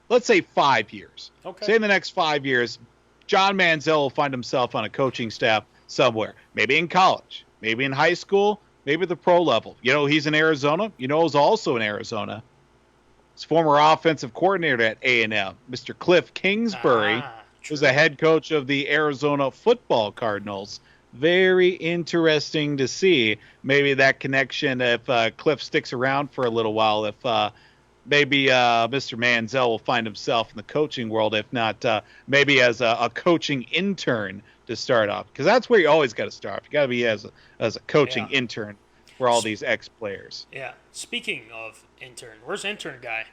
let's say 5 years. Okay. Say in the next 5 years, John Manziel will find himself on a coaching staff somewhere. Maybe in college, maybe in high school, maybe the pro level. He's in Arizona. He's also in Arizona. His former offensive coordinator at A&M, Mr. Cliff Kingsbury, was the head coach of the Arizona Football Cardinals. Very interesting to see maybe that connection if Cliff sticks around for a little while, if maybe Mr. Manziel will find himself in the coaching world, if not maybe as a coaching intern to start off. Because that's where you always got to start. You got to be as a coaching intern for all these ex-players. Yeah. Speaking of intern, where's intern guy?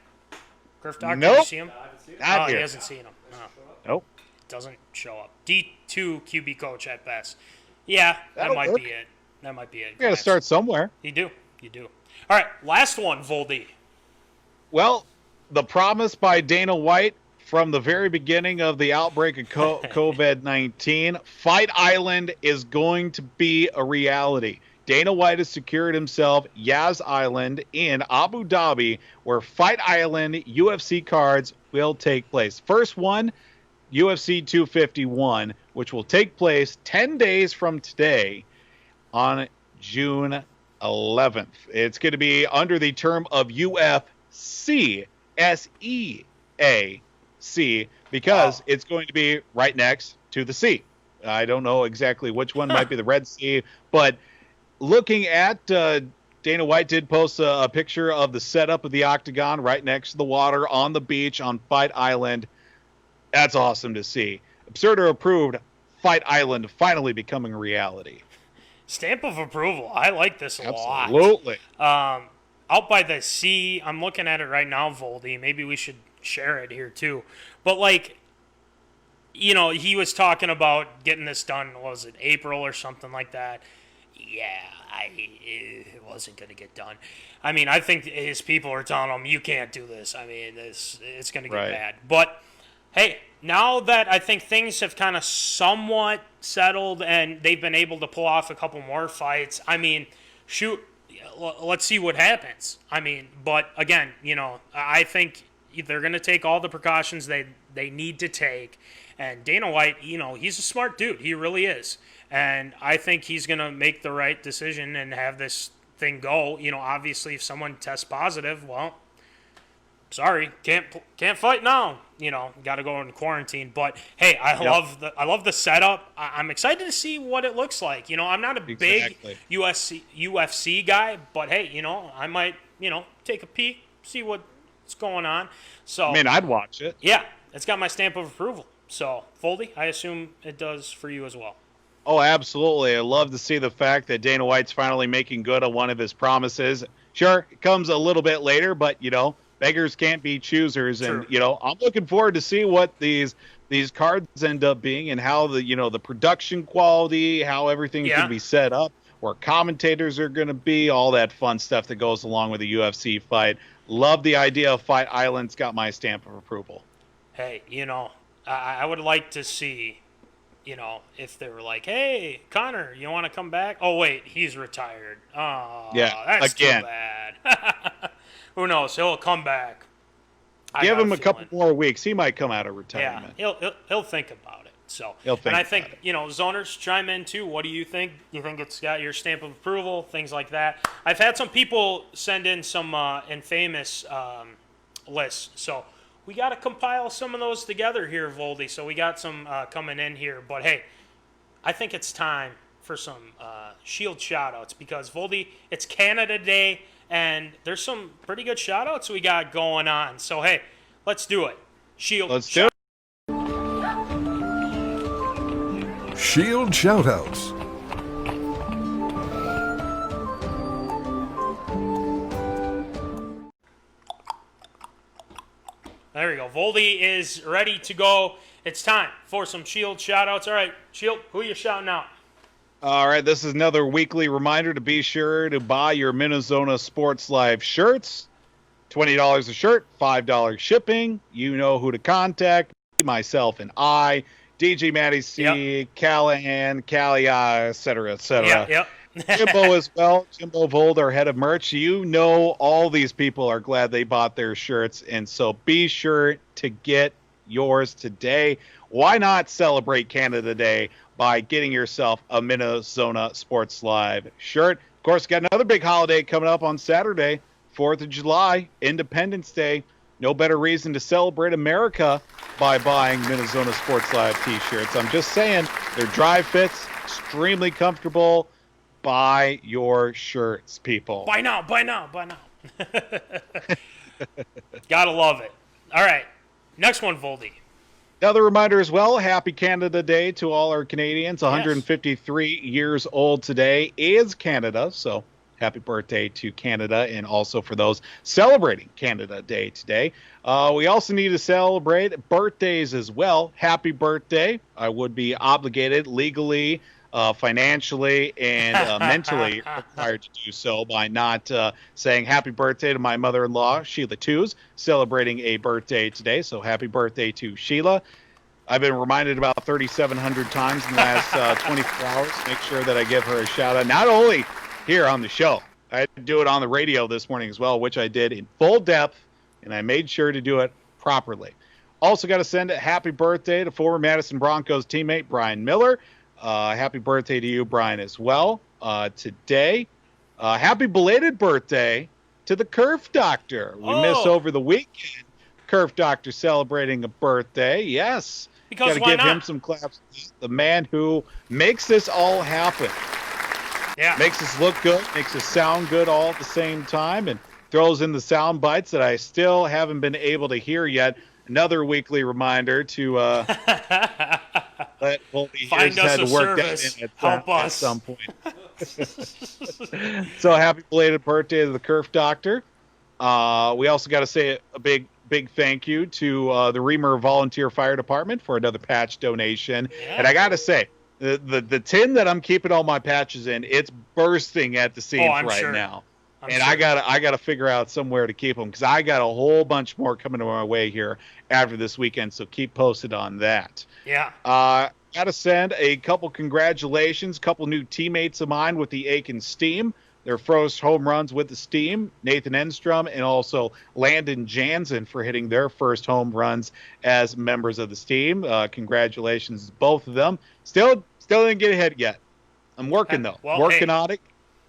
Griff Doctor, nope. you see him? Not he here. hasn't seen him. No. Nope. Doesn't show up. D2 QB coach at best. Yeah, that might be it. That might be it. You got to start somewhere. You do. All right, last one, Voldy. Well, the promise by Dana White from the very beginning of the outbreak of COVID-19, Fight Island is going to be a reality. Dana White has secured himself Yas Island in Abu Dhabi, where Fight Island UFC cards will take place. First one, UFC 251, which will take place 10 days from today on June 11th. It's going to be under the term of UFC, S-E-A-C, because it's going to be right next to the sea. I don't know exactly which one might be the Red Sea, but looking at Dana White did post a picture of the setup of the octagon right next to the water on the beach on Fight Island. That's awesome to see. Absurdo approved, Fight Island finally becoming a reality. Stamp of approval. I like this a lot. Absolutely. Out by the sea, I'm looking at it right now, Voldy. Maybe we should share it here too. But like, you know, he was talking about getting this done. What was it, April or something like that? Yeah, it wasn't going to get done. I mean, I think his people are telling him, you can't do this. I mean, it's going to get bad. But hey, now that I think things have kind of somewhat settled and they've been able to pull off a couple more fights, I mean, shoot, let's see what happens. I mean, but again, you know, I think they're going to take all the precautions they need to take. And Dana White, you know, he's a smart dude. He really is. And I think he's going to make the right decision and have this thing go. You know, obviously, if someone tests positive, well, sorry, can't fight now. You know, got to go in quarantine. But hey, I love the setup. I'm excited to see what it looks like. You know, I'm not a big UFC guy, but hey, you know, I might, you know, take a peek, see what's going on. So I mean, I'd watch it. Yeah, it's got my stamp of approval. So Foldy, I assume it does for you as well. Oh, absolutely. I love to see the fact that Dana White's finally making good on one of his promises. Sure, it comes a little bit later, but, you know, beggars can't be choosers. True. And, you know, I'm looking forward to see what these cards end up being and how the production quality, how everything's going to be set up, where commentators are going to be, all that fun stuff that goes along with the UFC fight. Love the idea of Fight Island's got my stamp of approval. Hey, you know, I would like to see, you know, if they were like, hey, Connor, you want to come back? Oh, wait, he's retired. Oh, yeah, that's again. too bad. Who knows? He'll come back. Give him a couple more weeks. He might come out of retirement. Yeah, he'll think about it. So, and I think, you know, zoners chime in too. What do you think? You think it's got your stamp of approval? Things like that. I've had some people send in some infamous lists. So we got to compile some of those together here, Voldy. So we got some coming in here. But hey, I think it's time for some Shield shout-outs because, Voldy, it's Canada Day, and there's some pretty good shout-outs we got going on. So hey, let's do it. Shield. Let's do it. Shield shoutouts. There we go. Voldy is ready to go. It's time for some Shield shout-outs. All right, Shield, who are you shouting out? All right, this is another weekly reminder to be sure to buy your MinneZona Sports Live shirts. $20 a shirt, $5 shipping. You know who to contact, myself and I, DJ Matty C, Callahan, Callie, et cetera, et cetera. Yep. Jimbo as well. Jimbo Vold, our head of merch. You know all these people are glad they bought their shirts, and so be sure to get yours today. Why not celebrate Canada Day by getting yourself a MinneZona Sports Live shirt? Of course, got another big holiday coming up on Saturday, 4th of July, Independence Day. No better reason to celebrate America by buying MinneZona Sports Live t-shirts. I'm just saying, they're dry fits, extremely comfortable. Buy your shirts, people. Buy now. Gotta love it. All right, next one, Voldy. Another reminder as well, happy Canada Day to all our Canadians. 153 years old today is Canada, so happy birthday to Canada, and also for those celebrating Canada Day today. We also need to celebrate birthdays as well. Happy birthday. I would be obligated legally, financially, and mentally required to do so by not saying happy birthday to my mother-in-law, Sheila Tews, celebrating a birthday today. So happy birthday to Sheila. I've been reminded about 3,700 times in the last 24 hours. Make sure that I give her a shout-out, not only here on the show. I had to do it on the radio this morning as well, which I did in full depth, and I made sure to do it properly. Also got to send a happy birthday to former Madison Broncos teammate Brian Miller. Happy birthday to you, Brian, as well. Today, happy belated birthday to the Curve Doctor. We missed over the weekend. Curve Doctor celebrating a birthday. Yes. Because got to give him some claps. The man who makes this all happen. Yeah. Makes us look good, makes us sound good all at the same time, and throws in the sound bites that I still haven't been able to hear yet. Another weekly reminder to let Voldy find us a to work service. that in Help us at some point. So happy belated birthday to the Kerf Doctor. We also got to say a big thank you to the Reamer Volunteer Fire Department for another patch donation. Yeah. And I got to say, the tin that I'm keeping all my patches in, it's bursting at the seams now. I gotta figure out somewhere to keep them, because I got a whole bunch more coming my way here after this weekend. So keep posted on that. Yeah. Gotta send a couple congratulations, couple new teammates of mine with the Aiken Steam. Their first home runs with the Steam, Nathan Enstrom and also Landon Jansen for hitting their first home runs as members of the Steam. Congratulations, both of them. Still didn't get a hit yet. I'm working though. Working on it.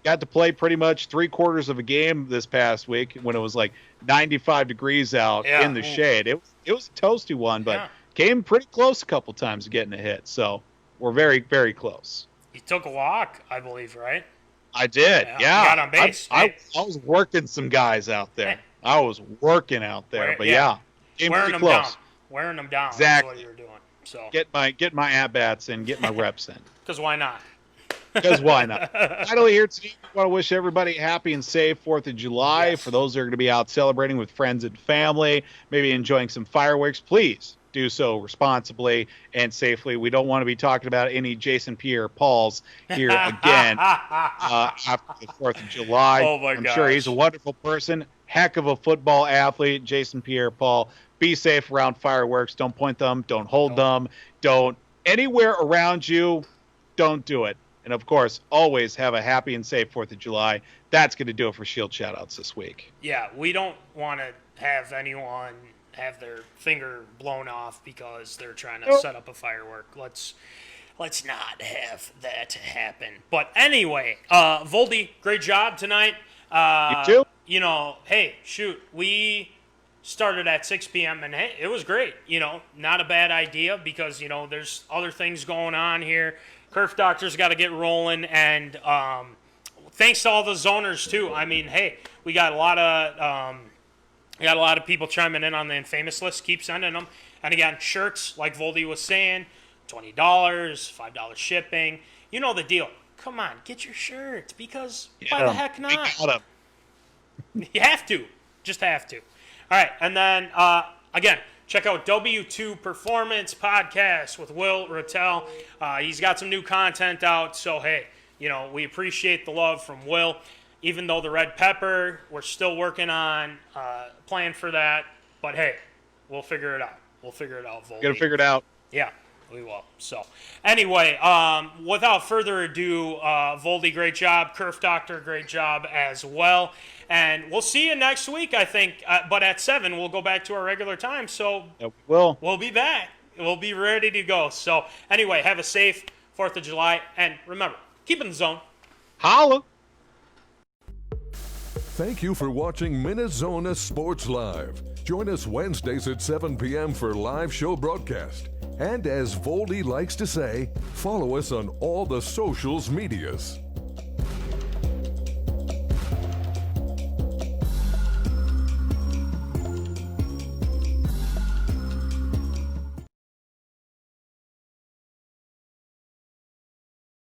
Got to play pretty much 3/4 of a game this past week when it was like 95 degrees out in the shade. It was a toasty one, but came pretty close a couple times to getting a hit. So we're very, very close. You took a walk, I believe, right? I did, yeah. You got on base. I was working some guys out there. I was working out there, but came pretty close. Wearing them down. Exactly. That's what you're doing. So get my at-bats in, get my reps in. Because why not? Because why not? Finally here today, I want to wish everybody a happy and safe 4th of July. Yes. For those that are going to be out celebrating with friends and family, maybe enjoying some fireworks, please do so responsibly and safely. We don't want to be talking about any Jason Pierre-Pauls here again after the 4th of July. Oh my I'm gosh. sure he's a wonderful person, heck of a football athlete, Jason Pierre-Paul. Be safe around fireworks. Don't point them. Don't hold them. Don't anywhere around you. Don't do it. And, of course, always have a happy and safe 4th of July. That's going to do it for Shield Shoutouts this week. Yeah, we don't want to have anyone have their finger blown off because they're trying to set up a firework. Let's not have that happen. But anyway, Voldy, great job tonight. You too. You know, hey, shoot, we started at 6 p.m. and hey, it was great. You know, not a bad idea because, you know, there's other things going on here. Kerf Doctor's got to get rolling, and thanks to all the zoners too. I mean, hey, we got a lot of people chiming in on the infamous list. Keep sending them. And again, shirts, like Voldy was saying, $20, $5 shipping. You know the deal. Come on, get your shirts, because why the heck not? You have to. Just have to. All right, and then, again, check out W2 Performance Podcast with Will Rattel. He's got some new content out, so, hey, you know, we appreciate the love from Will. Even though the red pepper, we're still working on plan for that. But, hey, we'll figure it out. We'll figure it out, Voldy. Got to figure it out. Yeah, we will. So, anyway, without further ado, Voldy, great job. Kerf Doctor, great job as well. And we'll see you next week, I think. But at 7, we'll go back to our regular time. So, we'll be back. We'll be ready to go. So, anyway, have a safe 4th of July. And remember, keep in the zone. Holla. Thank you for watching MinneZona Sports Live. Join us Wednesdays at 7 p.m. for live show broadcast. And as Voldy likes to say, follow us on all the socials medias.